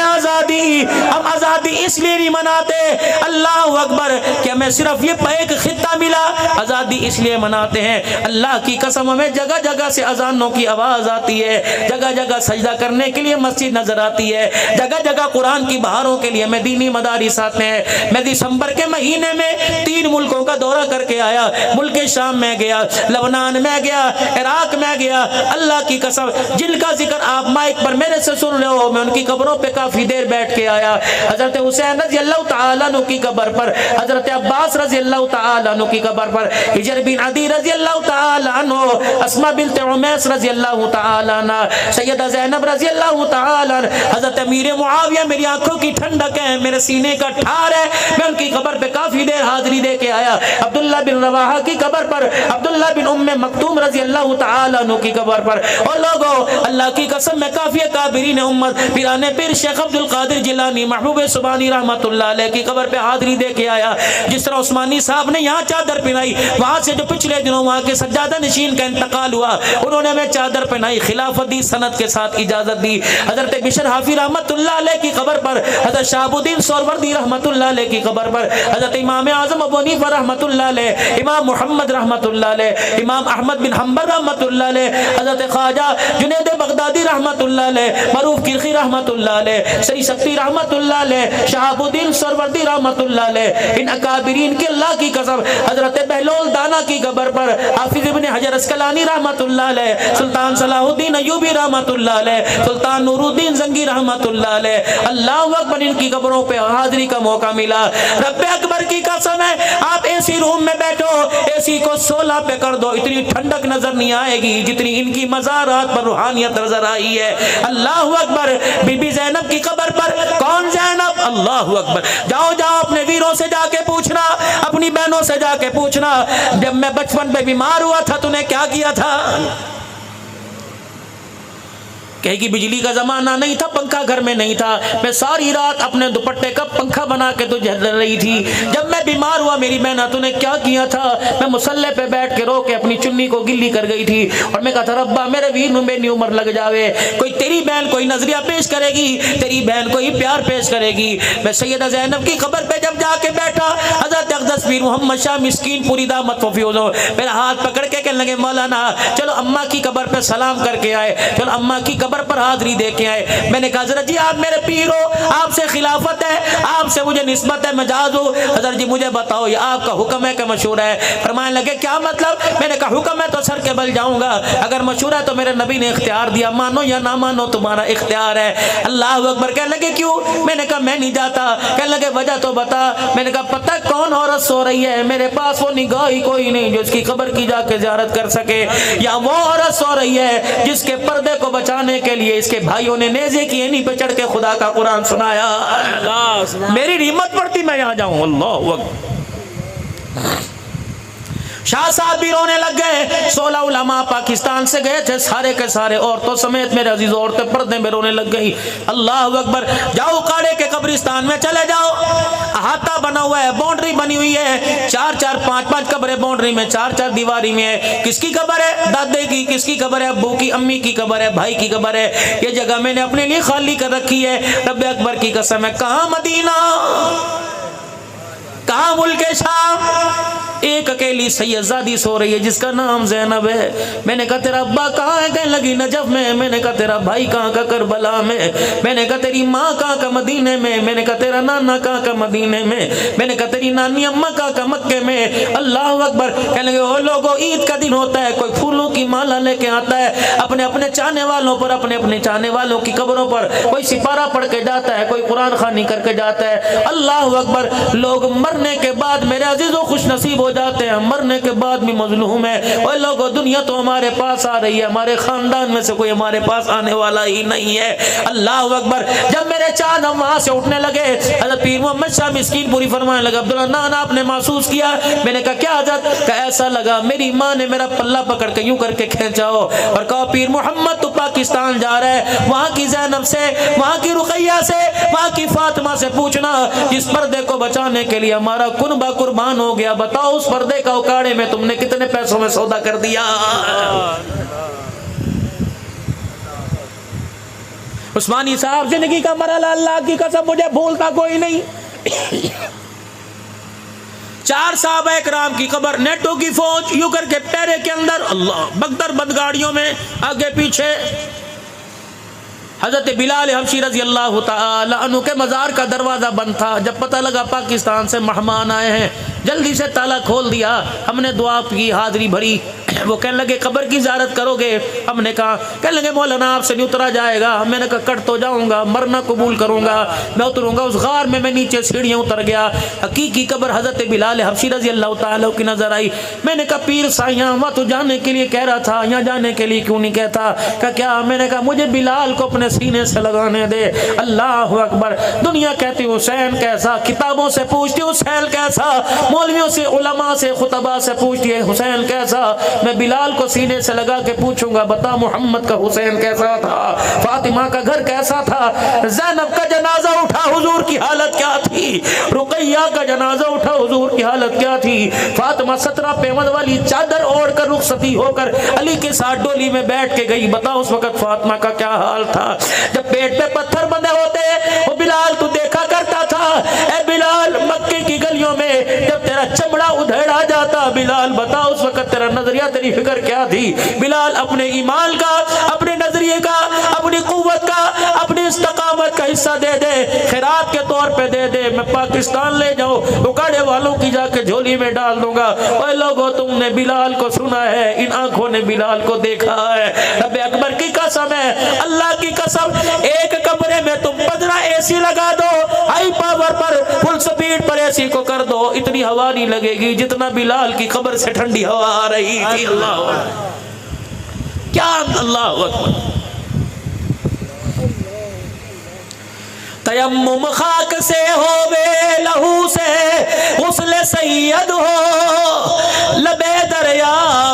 آزادی، ہم آزادی اس لیے نہیں مناتے اللہ اکبر کہ ہمیں صرف یہ ایک خطہ ملا، آزادی اس لیے مناتے ہیں، اللہ کی قسم ہمیں جگہ جگہ سے اذانوں کی آواز آتی ہے، جگہ جگہ سجدہ کرنے کے لیے مسجد نظر آتی ہے، جگہ جگہ قرآن کی بہاروں کے لیے ہمیں دینی مدارس آتے ہیں۔ میں دسمبر کے مہینے میں 3 ملکوں کا دورہ کر کے آیا، ملک شام میں گیا، لبنان میں گیا، عراق میں گیا، اللہ کی قسم جن کا ذکر آپ مائک پر میرے سے سن رہے ہو، میں ان کی قبروں پہ کافی دیر بیٹھ کے آیا، حضرت حسین رضی اللہ تعالیٰ عنہ کی قبر پر، حضرت عباس رضی اللہ تعالیٰ عنہ کی قبر پر، حجر بن عدی رضی اللہ تعالیٰ عنہ، اسماء بنت عمیس رضی اللہ تعالیٰ عنہ، سیدہ زینب رضی اللہ تعالیٰ عنہ، حضرت امیر معاویہ میری آنکھوں کی ٹھنڈک ہے، میرے سینے کا ٹھار ہے، میں ان کی قبر پہ کافی دیر حاضری دے کے آیا، عبداللہ بن رواحہ کی قبر پر، عبداللہ بن ام مکتوم رضی اللہ تعالیٰ عنہ کی قبر پر، اور لوگوں اللہ کی قسم میں کافی کابرین امت، پیرانے پیر شیخ عبد القادر جیلانی محبوب سبحانی رحمت اللہ علیہ کی قبر پہ حاضری دے کے آیا، جس طرح عثمانی صاحب نے یہاں چادر پہنائی، وہاں سے جو پچھلے دنوں وہاں کے سجادہ نشین کا انتقال ہوا، انہوں نے ہمیں چادر پہنائی، خلافت دی، سند کے ساتھ اجازت دی، حضرت بشر حافظ رحمت اللہ علیہ کی قبر پر، حضرت شہاب الدین سہروردی رحمت اللہ علیہ کی قبر پر، حضرت امام اعظم ابو حنیفہ رحمت اللہ علیہ، امام محمد رحمت اللہ علیہ، امام احمد بن حنبل رحمت اللہ علیہ، حضرت خواجہ جنید بغدادی رحمت اللہ علیہ، معروف کرخی رحمت اللہ علیہ، سری سکتی رحمت اللہ علیہ، شہاب الدین سہروردی رحمت اللہ علیہ، ان اکابرین کی اللہ کی قسم، حضرت بہلول دانا کی قبر پر، حافظ ابن حجر اسقلانی رحمت اللہ علیہ، سلطان صلاح الدین ایوبی رحمت اللہ علیہ، سلطان نور الدین زنگی رحمت اللہ علیہ، اللہ اکبر، ان کی قبروں پہ حاضری کا موقع ملا، رب اکبر کی قسم ہے، آپ ایسی روم میں بیٹھو، ایسی کو 16 پہ کر دو، اتنی ٹھنڈک نظر نہیں آئے گی جتنی ان کی مزارات پر روحانیت نظر آئی ہے، اللہ اکبر۔ بی بی زینب کی قبر پر، کون زینب؟ اللہ اکبر، جاؤ اپنے ویروں سے جا کے پوچھنا، اپنی بہنوں سے جا کے پوچھنا، جب میں بچپن میں بیمار ہوا تھا تو نے کیا کیا تھا؟ کہے کہ بجلی کا زمانہ نہیں تھا، پنکھا گھر میں نہیں تھا، میں ساری رات اپنے دوپٹے کا پنکھا بنا کے تو جل رہی تھی، جب میں بیمار ہوا میری بہنہ تو نے کیا کیا تھا؟ میں مصلے پہ بیٹھ کے رو کے اپنی چنی کو گلی کر گئی تھی، اور میں کہا تھا ربا میرے ویر میں میری عمر لگ جاوے، کوئی تیری بہن کوئی نظریہ پیش کرے گی، تیری بہن کوئی پیار پیش کرے گی۔ میں سیدہ زینب کی قبر پہ جب جا کے بیٹھا، حضرت اقدس پیر محمد شاہ مسکین پوری دامت وفیوزو میرا ہاتھ پکڑ کے کہنے لگے مولانا چلو اماں کی قبر پہ سلام کر کے آئے، چلو اماں کی قبر پر حاضری دے کے آئے۔ میں نے کہا حضرت جی آپ میرے پیر ہو، آپ سے خلافت ہے، آپ آپ سے مجھے نسبت ہے مجاز ہو، حضرت جی مجھے بتاؤ یہ آپ کا حکم ہے کہ مشہور ہے؟ فرمانے لگے کیا مطلب؟ میں نے کہا حکم ہے تو سر کے بل جاؤں گا، اگر مشہور ہے تو میرے نبی نے اختیار دیا، مانو یا نہ مانو تمہارا اختیار ہے۔ اللہ اکبر۔ کہنے لگے کیوں؟ میں نے کہا میں نہیں جاتا۔ کہنے لگے وجہ تو بتا۔ میں نے کہا پتہ کون عورت سو رہی ہے؟ میرے پاس وہ نگاہ ہی کوئی نہیں جو اس کی قبر کی جا کے زیارت کر سکے، یا وہ عورت سو رہی ہے جس کے پردے کو بچانے کے لیے اس کے بھائیوں نے نیزے کی اینی پہ چڑھ کے خدا کا قرآن سنایا۔ میری ہمت پڑتی میں یہاں جاؤں۔ اللہ اکبر۔ شاہ صاحب بھی رونے لگ گئے۔ 16 علماء پاکستان سے گئے تھے، سارے کے سارے عورتوں سمیت میرے عزیز عورتیں پردے میں رونے لگ گئی۔ اللہ اکبر۔ جاؤ اکاڑے کے قبرستان میں چلے جاؤ، احاطہ بنا ہوا ہے، باؤنڈری بنی ہوئی ہے، 4-4 5-5 قبریں باؤنڈری میں، 4-4 دیواری میں ہے۔ کس کی قبر ہے؟ دادے کی۔ کس کی قبر ہے؟ ابو کی، امی کی قبر ہے، بھائی کی قبر ہے۔ یہ جگہ میں نے اپنے لیے خالی کر رکھی ہے۔ رب اکبر کی قسم ہے، کہاں مدینہ، کہاں ملک شام، ایک اکیلی سیدزادی سو رہی ہے جس کا نام زینب ہے۔ میں نے کہا تیرا ابا کہاں ہے؟ کہنے لگی نجف میں۔ میں نے کہا تیرا بھائی کہاں کا؟ کربلا میں۔ میں نے کہا تیری ماں کہاں کا؟ مدینے میں۔ میں نے کہا تیرا نانا کہاں کا؟ مدینے میں۔ میں نے کہا تیری نانی اماں کہاں کا؟ مکے میں۔ اللہ اکبر۔ کہنے لگے او لوگو عید کا دن ہوتا ہے، کوئی پھولوں کی مالا لے کے آتا ہے اپنے اپنے چاہنے والوں پر، اپنے اپنے چاہنے والوں کی قبروں پر، کوئی سپارہ پڑھ کے جاتا ہے، کوئی قرآن خوانی کر کے جاتا ہے۔ اللہ اکبر۔ لوگ مرنے کے بعد میرے عزیزوں خوش نصیب ہو جاتے ہیں، مرنے کے بعد بھی مظلوم ہے۔ اور لوگوں دنیا تو ہمارے پاس آ رہی ہے، ہمارے خاندان میں سے کوئی ہمارے پاس آنے والا ہی نہیں ہے۔ اللہ اکبر۔ جب میرے چاند ہم وہاں سے اٹھنے لگے، حضرت پیر محمد شاہ مسکین پوری فرمانے لگا عبداللہ نانا آپ نے محسوس کیا؟ میں نے کہا کیا حضرت؟ کہ ایسا لگا میری ماں نے میرا پلہ پکڑ کے یوں کر کے کھینچا ہو اور کہا پیر محمد تو پاکستان جا رہا ہے، وہاں کی زینب سے، وہاں کی رقیہ سے، وہاں کی فاطمہ سے پوچھنا جس پردے کو بچانے کے لیے ہمارا کنبہ قربان ہو گیا، بتاؤ اس پردے کا اکاڑے میں تم نے کتنے پیسوں میں سودا کر دیا۔ عثمانی صاحب زندگی کا مرحلہ اللہ کی قسم مجھے بھولتا کوئی نہیں۔ 4 صحابہ کرام کی قبر، نیٹو کی فوج یوں کر کے پیرے کے اندر، اللہ بختر بند گاڑیوں میں آگے پیچھے۔ حضرت بلال حبشی رضی اللہ تعالی عنہ کے مزار کا دروازہ بند تھا۔ جب پتہ لگا پاکستان سے مہمان آئے ہیں، جلدی سے تالا کھول دیا، ہم نے دعا کی، حاضری بھری۔ وہ کہنے لگے قبر کی زیارت کرو گے؟ ہم نے کہا، کہنے لگے مولانا آپ سے نہیں اترا جائے گا۔ میں نے کہا کٹ تو جاؤں گا، مرنا قبول کروں گا، میں اتروں گا۔ اس غار میں نیچے سیڑھیاں اتر گیا، حقیقی قبر حضرت بلال حبشی رضی اللہ تعالیٰ کی نظر آئی۔ میں نے کہا پیر سائیاں وہاں تو جانے کے لیے کہہ رہا تھا، یہاں جانے کے لیے کیوں نہیں کہتا؟ کہا کیا؟ میں نے کہا مجھے بلال کو اپنے سینے سے لگانے دے۔ اللہ اکبر۔ دنیا کہتی حسین کیسا، کتابوں سے پوچھتی حسین کیسا، مولویوں سے، علماء سے، خطباء سے پوچھتی ہے حسین کیسا۔ میں بلال کو سینے سے لگا کے پوچھوں گا بتا محمد کا حسین کیسا تھا، فاطمہ کا گھر کیسا تھا، زینب کا جنازہ اٹھا حضور کی حالت کیا تھی، رقیہ کا جنازہ اٹھا حضور کی حالت کیا تھی، فاطمہ 17 پیوند والی چادر اوڑھ کر رخصتی ہو کر علی کے ساتھ ڈولی میں بیٹھ کے گئی، بتا اس وقت فاطمہ کا کیا حال تھا۔ جب پیٹ پہ پتھر بندے ہوتے وہ بلال تو دیکھا کرتا تھا، اے بلال مکے کی گلیوں میں جب تیرا چمڑا ادھیڑا جاتا، بلال بتا اس وقت تیرا نظریہ، تیری فکر کیا تھی؟ بلال اپنے ایمان کا، اپنے نظریے کا، اپنی قوت کا، اپنی استقامت کا حصہ دے دے، خیرات کے طور پہ دے دے، میں پاکستان لے جاؤں، اکاڑے والوں کی جا کے جھولی میں ڈال دوں گا۔ اے لوگوں تم نے بلال کو سنا ہے، ان آنکھوں نے بلال کو دیکھا ہے۔ رب اکبر کی قسم ہے، اللہ کی قسم، ایک کمرے میں تم 15 اے سی لگا دو، ہائی پاور پر، فل سپیڈ پر اے سی کو کر دو، اتنی ہوا نہیں لگے گی جتنا بلال کی قبر سے ٹھنڈی ہوا آ رہی تھی۔ اللہ کیا، اللہ اکبر۔ تیمم خاک سے ہووے لہو سے غسل سید ہو، لبے دریا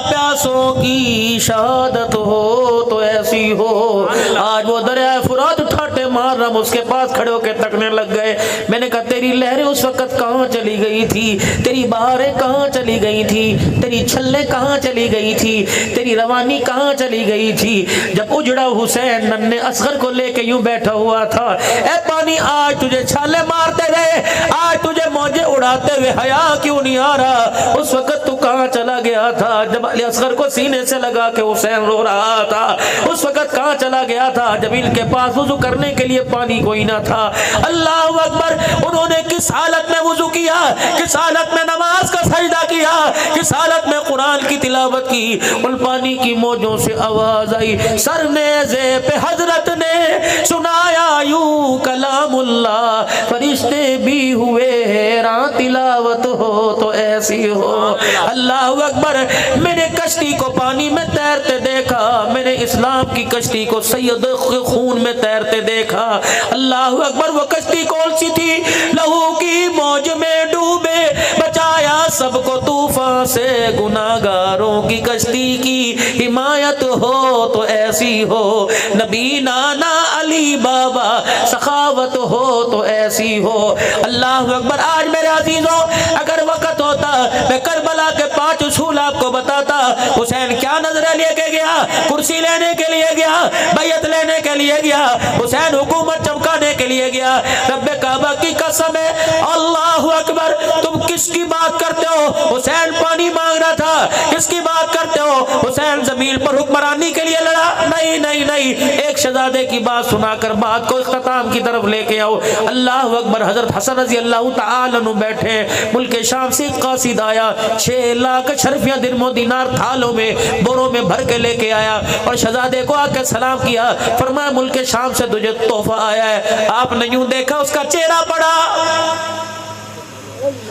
پیاسوں کی شہادت ہو تو ایسی ہو۔ آج وہ دریائے فرات ٹھاٹے مار رہا، اس کے پاس کھڑے ہو کے تکنے لگ گئے۔ میں نے کہا تیری لہریں اس وقت کہاں چلی گئی تھی، تیری بہاریں کہاں چلی گئی تھی، تیری چھلیں کہاں چلی گئی تھی، تیری روانی کہاں چلی گئی تھی جب اجڑا حسین ننھے اصغر کو لے کے یوں بیٹھا ہوا تھا۔ اے پانی آج تجھے چھالے مارتے ہوئے، آج تجھے موجے اڑاتے ہوئے حیا کیوں نہیں آ رہا؟ اس وقت تو کہاں چلا گیا تھا جب علی اصغر کو سینے سے لگا کے حسین رو رہا تھا؟ اس وقت کہاں چلا گیا تھا جب ان کے پاس وضو کرنے کے لیے پانی کوئی نہ تھا؟ اللہ اکبر۔ انہوں نے کس حالت میں وضو کیا, کس حالت میں نماز کا سجدہ کیا, کس حالت میں قرآن کی تلاوت کی. ان پانی کی موجوں سے آواز آئی, سر نیزے پہ حضرت نے سنایا یوں کلام اللہ, فرشتے بھی ہوئے حیران, تلاوت ہو تو ایسی ہو. اللہ اکبر. میں نے کشتی کو پانی میں تیرتے دیکھا, میں نے اسلام کی کشتی کو سید خون میں تیرتے دیکھا. اللہ اکبر. وہ کشتی کون سی تھی؟ لہو کی موج میں ڈوبے بچایا سب کو طوفان سے, گناہگاروں کی کشتی کی حمایت ہو تو ایسی ہو. نبی نانا علی بابا سخاوت ہو تو ایسی ہو. اللہ اکبر. آج میرے عزیزوں اگر وقت ہوتا میں کربلا کے 5 اصول آپ کو بتاتا. حسین کیا نظرہ لے کے گیا؟ کرسی لینے کے لیے گیا, بیعت لینے کے لیے گیا, حسین حکومت چمکانے کے لیے گیا. رب کعبہ کی قسم ہے, اللہ اکبر. تم کس کی بات کرتے ہو؟ حسین پانی مانگ رہا تھا. کس کی بات کرتے ہو؟ حسین زمین پر حکمرانی کے لیے لڑا. نہیں نہیں نہیں, ایک شہزادے کی بات سنا کر بات کو اختتام کی طرف لے کے آؤ. اللہ اکبر. حضرت حسن رضی اللہ تعالی عنہ بیٹھے, ملک شام سے قاصد آیا, 6 لاکھ شرفیاں درم و دینار تھالوں میں بوروں میں بھر کے لے کے آیا اور شہزادے کو آ کے سلام کیا. فرمایا ملک شام سے تجھے تحفہ آیا ہے. آپ نے یوں دیکھا اس کا چہرہ پڑا.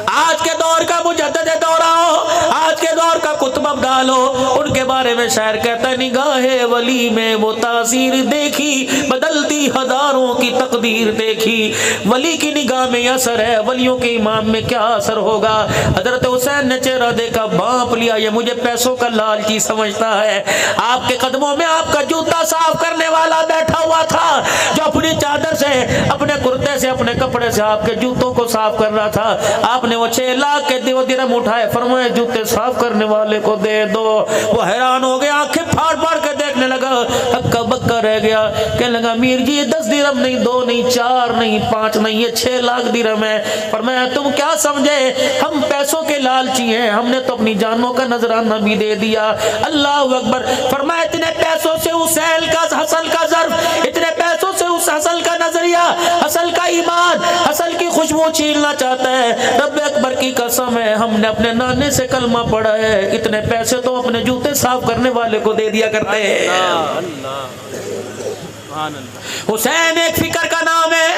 آج کے دور کا مجدد دورہ ہو, آج کے دور کا کتب ابدال ہو, ان کے بارے میں شاعر کہتا ہے نگاہ ولی میں وہ تاثیر دیکھی, بدلتی ہزاروں کی تقدیر دیکھی. ولی کی نگاہ میں اثر ہے, ولیوں کے امام میں کیا اثر ہوگا. حضرت حسین نے چہرہ دیکھا, بانپ لیا, یہ مجھے پیسوں کا لالچی سمجھتا ہے. آپ کے قدموں میں آپ کا جوتا صاف کرنے والا بیٹھا ہوا تھا, جو اپنی چادر سے, اپنے کرتے سے, اپنے کپڑے سے آپ کے جوتوں کو صاف کر رہا تھا. آپ نے وہ 6 لاکھ کے درہم اٹھائے, فرمایا جوتے صاف کرنے والے کو دے دو. وہ حیران ہو گیا, آنکھیں پھاڑ پھاڑ کے دیکھنے لگا, ہکا بکا رہ گیا. کہنے لگا میر جی یہ 10 درہم نہیں, 2 نہیں, 4 نہیں, 5 نہیں, یہ 6 لاکھ درہم ہے. فرمایا تم کیا سمجھے, ہم پیسوں کے لالچی ہیں, ہم نے تو اپنی جانوں کا نذرانہ بھی دے دیا. اللہ اکبر. فرمایا اتنے پیسوں سے حسین کا, حسن کا ظرف, اتنے پیسوں سے اس حسن کا نظریہ, حسن کا ایمان, حسن کی خوشبو چھیننا چاہتا ہے. رب اکبر کی قسم ہے, ہم نے اپنے نانے سے کلمہ پڑھا ہے, اتنے پیسے تو اپنے جوتے صاف کرنے والے کو دے دیا کرتے ہیں. حسین ایک فکر کا نام ہے,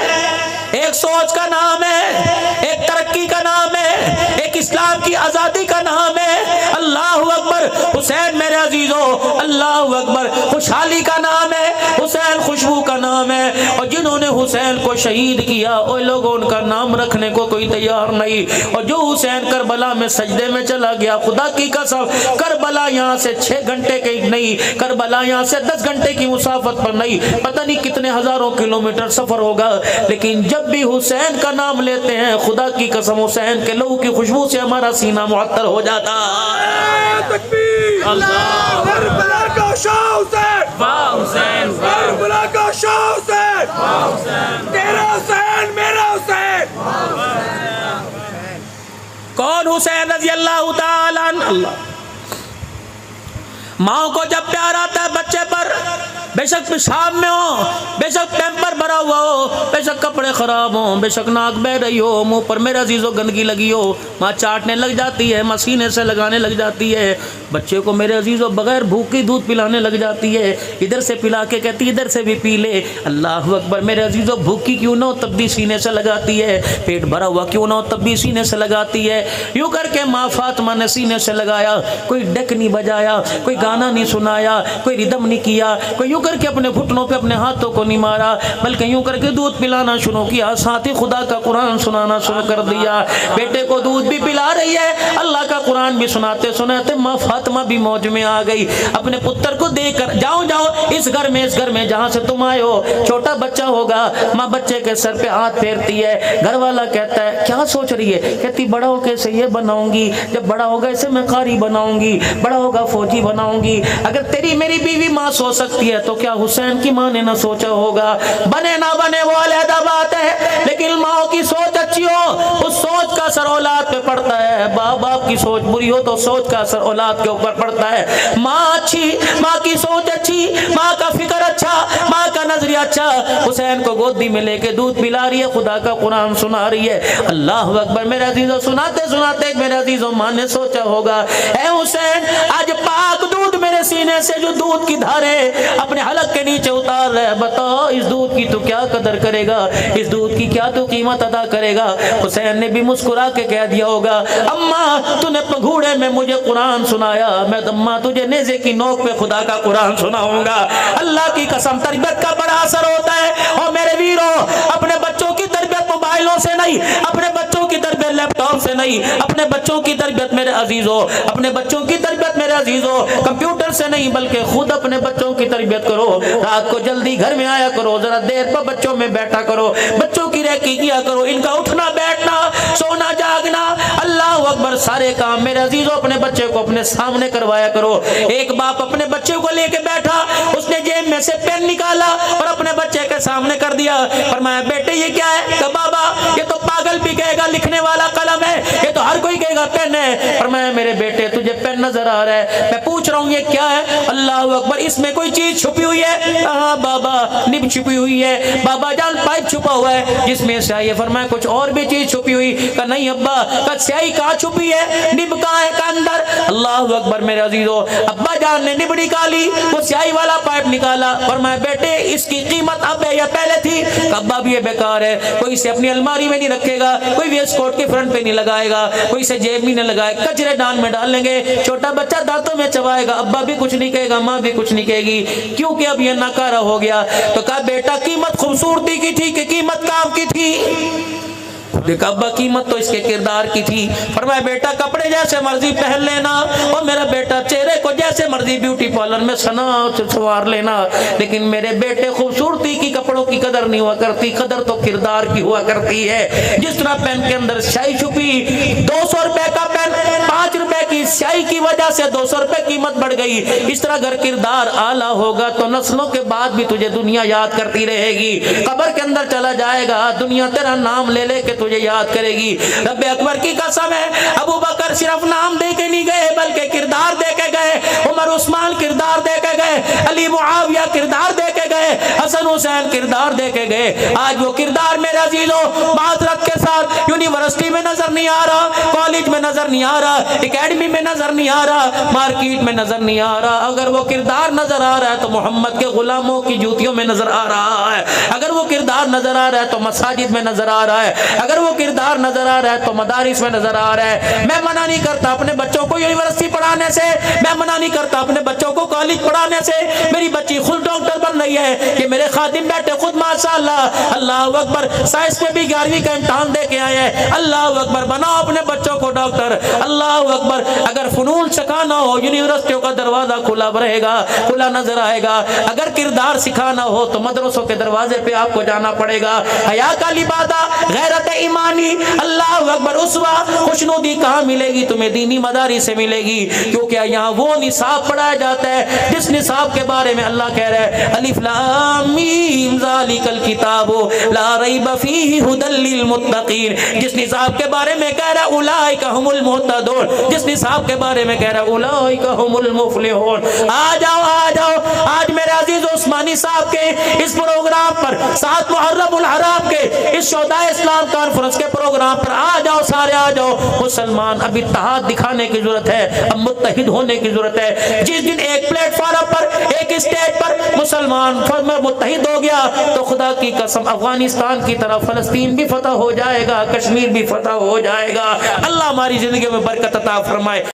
ایک سوچ کا نام ہے, ایک ترقی کا نام ہے, ایک اسلام کی آزادی کا نام ہے. اللہ اکبر. حسین میرے عزیزوں, اللہ اکبر, خوشحالی کا نام ہے, حسین خوشبو کا نام ہے. اور جنہوں نے حسین کو شہید کیا وہ لوگوں ان کا نام رکھنے کو کوئی تیار نہیں. اور جو حسین کربلا میں سجدے میں چلا گیا, خدا کی قسم کربلا یہاں سے 6 گھنٹے کی نہیں, کربلا یہاں سے 10 گھنٹے کی مسافت پر نہیں, پتہ نہیں کتنے ہزاروں کلومیٹر سفر ہوگا, لیکن جب بھی حسین کا نام لیتے ہیں خدا کی قسم حسین کے لہو کی خوشبو سے ہمارا سینہ معطر ہو جاتا ہے. تکبیر. اللہ کربلا کا شاہ حسین, واہ حسین, کربلا کا شاہ حسین, واہ حسین, تیرا حسین میرا حسین. کون حسین رضی اللہ تعالی عنہ؟ ماں کو جب پیار آتا ہے بچے پر, بے شک پیشاب میں ہو, بے شک پیمپر بھرا ہوا ہو, بے شک کپڑے خراب ہوں, بے شک ناک بہ رہی ہو, منہ پر میرے عزیزوں گندگی لگی ہو, ماں چاٹنے لگ جاتی ہے, مسینے سے لگانے لگ جاتی ہے, بچے کو میرے عزیزوں بغیر بھوک کی دودھ پلانے لگ جاتی ہے, ادھر سے پلا کے کہتی ہے ادھر سے بھی پی لے. اللہ اکبر. میرے عزیزوں بھوکی کیوں نہ ہو تب بھی سینے سے لگاتی ہے, پیٹ بھرا ہوا کیوں نہ ہو تب بھی سینے سے لگاتی ہے. یوں کر کے ماں فاطمہ نے سینے سے لگایا, کوئی ڈیک نہیں بجایا, کوئی گانا نہیں سنایا, کوئی ردم نہیں کیا, کوئی یوں کر کے اپنے گھٹنوں پہ اپنے ہاتھوں کو نہیں مارا, بلکہ یوں کر کے دودھ پلانا شروع کیا, ساتھ ہی خدا کا قرآن سنانا شروع کر دیا. بیٹے کو دودھ بھی پلا رہی ہے, اللہ کا قرآن بھی سناتے سناتے ماں فاطمہ بھی موج میں آ گئی. اپنے پتر کو دیکھ کر جاؤ جاؤ اس گھر میں جہاں سے تم آئے ہو چھوٹا بچہ ہوگا. ماں بچے کے سر پہ ہاتھ پھیرتی ہے. گھر والا کہتا ہے کیا سوچ رہی ہے؟ کہتی بڑا ہو کے اسے یہ بناؤں گی, جب بڑا ہوگا اسے میں قاری بناؤں گی, بڑا ہوگا فوجی بناؤں گی. اگر تیری میری بیوی ماں سوچ سکتی ہے تو کیا حسین کی ماں نے نہ سوچا ہوگا؟ بنے نہ بنے وہ علیحدہ بات ہے, لیکن ماں کی سوچ اچھی ہو, اس سوچ کا اثر اولاد پہ پڑتا ہے. باپ کی سوچ بری ہو تو سوچ کا اثر اولاد کے اوپر پڑتا ہے. ماں اچھی, ماں کی سوچ اچھی, ماں کا فکر اچھا, ماں کا نظریہ اچھا, حسین کو گودی میں لے کے دودھ پلا رہی ہے, خدا کا قرآن سنا رہی ہے. اللہ اکبر. میرے عزیزو سناتے سناتے میرے عزیزو ماں نے سوچا ہوگا, اے حسین آج پاک دودھ میرے سینے سے جو دودھ کی دھارے اپنے حلق کے نیچے اتار رہے, بتاؤ اس دودھ کی تو کیا قدر کرے گا, اس دودھ کی کیا تو قیمت ادا کرے گا. حسین نے بھی مسکرا کے کہہ دیا ہوگا, اماں تو نے پگھوڑے میں مجھے قرآن سنایا, میں اماں تجھے نیزے کی نوک پہ خدا کا قرآن سناؤں گا. اللہ کی قسم تربیت کا بڑا اثر ہوتا ہے. اور میرے ویرو, اپنے بچوں کی تربیت موبائلوں سے نہیں, اپنے بچوں کی تربیت لیپ ٹاپ سے نہیں, اپنے بچوں کی تربیت میرے عزیزو, اپنے بچوں کی تربیت میرے عزیزو کمپیوٹر سے نہیں بلکہ خود اپنے بچوں کی تربیت کرو. رات کو جلدی گھر میں آیا کرو, ذرا دیر پر بچوں میں بیٹھا کرو, بچوں کی ریکی کیا کرو, ان کا اٹھنا بیٹھنا سونا جاگنا اللہ اکبر سارے کام میرے عزیزو اپنے بچے کو اپنے سامنے کروایا کرو. ایک باپ اپنے بچے کو لے کے بیٹھا, اس نے جیب میں سے پین نکالا اور اپنے بچے کے سامنے کر دیا. فرمایا بیٹے یہ کیا ہے؟ کہ بابا یہ تو پاگل بھی کہے گا لکھنے والا قلم ہے, یہ تو ہر کوئی کہے گا پین ہے. فرمایا میرے بیٹے تجھے پین نظر آ رہا ہے, میں پوچھ رہا ہوں یہ کیا ہے؟ اللہ اکبر. اس میں کوئی چیز چھپی ہوئی ہے؟ ہاں بابا نب چھپی ہوئی ہے. بابا جان پائپ چھپا ہوا ہے جس میں سیاہی ہے. فرمایا کچھ اور بھی چیز چھپی ہوئی؟ کہ نہیں ابا. کہ سیاہی کہاں چھپی ہے؟ نب کہاں ہے؟ کہ اندر. اللہ اکبر میرے عزیزو, ابا جان نے نب نکالی, وہ سیاہی والا پائپ نکالا. فرمایا بیٹے اس کی قیمت اب ہے یا پہلے تھی؟ کہ ابا بھی یہ بیکار ہے, کوئی اسے اپنی الماری میں نہیں رکھے گا, کوئی ویسٹ کوٹ کے فرنٹ پہ نہیں لگائے گا, کوئی اسے جیب میں نہیں لگائے, کچرے ڈان میں ڈال لیں گے, چھوٹا بچہ دانتوں میں چبائے گا, ابا بھی کچھ نہیں کہے گا, ماں بھی کچھ نہیں کہے گی, کیونکہ اب یہ ناکارہ ہو گیا. تو کہا بیٹا قیمت خوبصورتی کی تھی کہ قیمت کام کی تھی؟ دیکھا ابا قیمت تو اس کے کردار کی تھی. فرمایا بیٹا کپڑے جیسے مرضی پہن لینا, اور میرا بیٹا چہرے کو جیسے مرضی بیوٹی پارلر میں سنا سوار لینا, لیکن میرے بیٹے خوبصورتی کی کپڑوں کی قدر نہیں ہوا کرتی, قدر تو کردار کی ہوا کرتی ہے. جس طرح پین کے اندر سیاہی چھپی, 200 روپے کا پین 5 روپے کی سیاہی کی وجہ سے 200 روپے قیمت بڑھ گئی, اس طرح اگر کردار اعلیٰ ہوگا تو نسلوں کے بعد بھی تجھے دنیا یاد کرتی رہے گی. قبر کے اندر چلا جائے گا, دنیا تیرا نام لے لے کے تجھے یاد کرے گی. رب اکبر کی قسم ہے, ابو بکر صرف نام دے کے نہیں گئے بلکہ کردار دے کے گئے, عمر عثمان کردار دے کے گئے, علی معاویہ کردار دے کے گئے, حسن حسین کردار دے کے گئے. آج وہ کردار میرے عزیزو معذرت کے ساتھ یونیورسٹی میں نظر نہیں آ رہا, کالج میں نظر نہیں آ رہا, اکیڈمی میں نظر نہیں آ رہا, مارکیٹ میں نظر نہیں آ رہا. اگر وہ کردار نظر آ رہا ہے تو محمد کے غلاموں کی جوتیوں میں نظر آ رہا ہے, اگر وہ کردار نظر آ رہا ہے تو مساجد میں نظر آ رہا ہے, اگر وہ کردار نظر آ رہا ہے تو مدارس میں نظر آ رہا ہے. میں منع نہیں کرتا اپنے بچوں کو یونیورسٹی پڑھانے سے, میں منع نہیں کرتا اپنے بچوں کو کالج پڑھانے سے. میری بچی خود ڈاکٹر بن رہی ہے, کہ میرے خادم بیٹے خود ماشاءاللہ اللہ اکبر سائنس میں بھی 11ویں کا امتحان دے کے آئے ہیں. اللہ اکبر, بناؤ اپنے بچوں کو ڈاکٹر. اللہ اکبر. اگر فنون سکھانا ہو یونیورسٹیوں کا دروازہ کھلا رہے گا, کھلا نظر آئے گا. اگر کردار سکھانا ہو تو مدرسوں کے دروازے پہ آپ کو جانا پڑے گا. حیا کا لبادہ, غیرت ایمانی, اللہ اکبر اسوا خوشنودی کہاں ملے گی تمہیں؟ دینی مدارس سے ملے گی, کیونکہ یہاں وہ نصاب پڑھایا جاتا ہے جس نصاب کے بارے میں اللہ کہہ رہا ہے الف لام میم ذالک الکتاب لا ریب فیہ ھدی للمتقین. جس نصاب کے بارے میں کہہ رہا ہے اولئک ھم المہتدون, جس نصاب کے بارے میں کہہ رہا ہے اولئک ھم المفلحون. آ جاؤ آ جاؤ. آج میرے عزیز عثمانی صاحب کے اس پروگرام پر, 7 محرم الحرام کے اس شہداء اسلام کانفرنس کے پروگرام پر آ جاؤ, سارے آ جاؤ. مسلمان اب اتحاد دکھانے کی ضرورت ہے, اب متحد ہونے کی ضرورت ہے. جس دن ایک پلیٹ فارم پر, ایک اسٹیج پر مسلمان متحد ہو گیا تو خدا کی قسم افغانستان کی طرف فلسطین بھی فتح ہو جائے گا, کشمیر بھی فتح ہو جائے گا. اللہ ہماری زندگی میں برکت عطا فرمائے.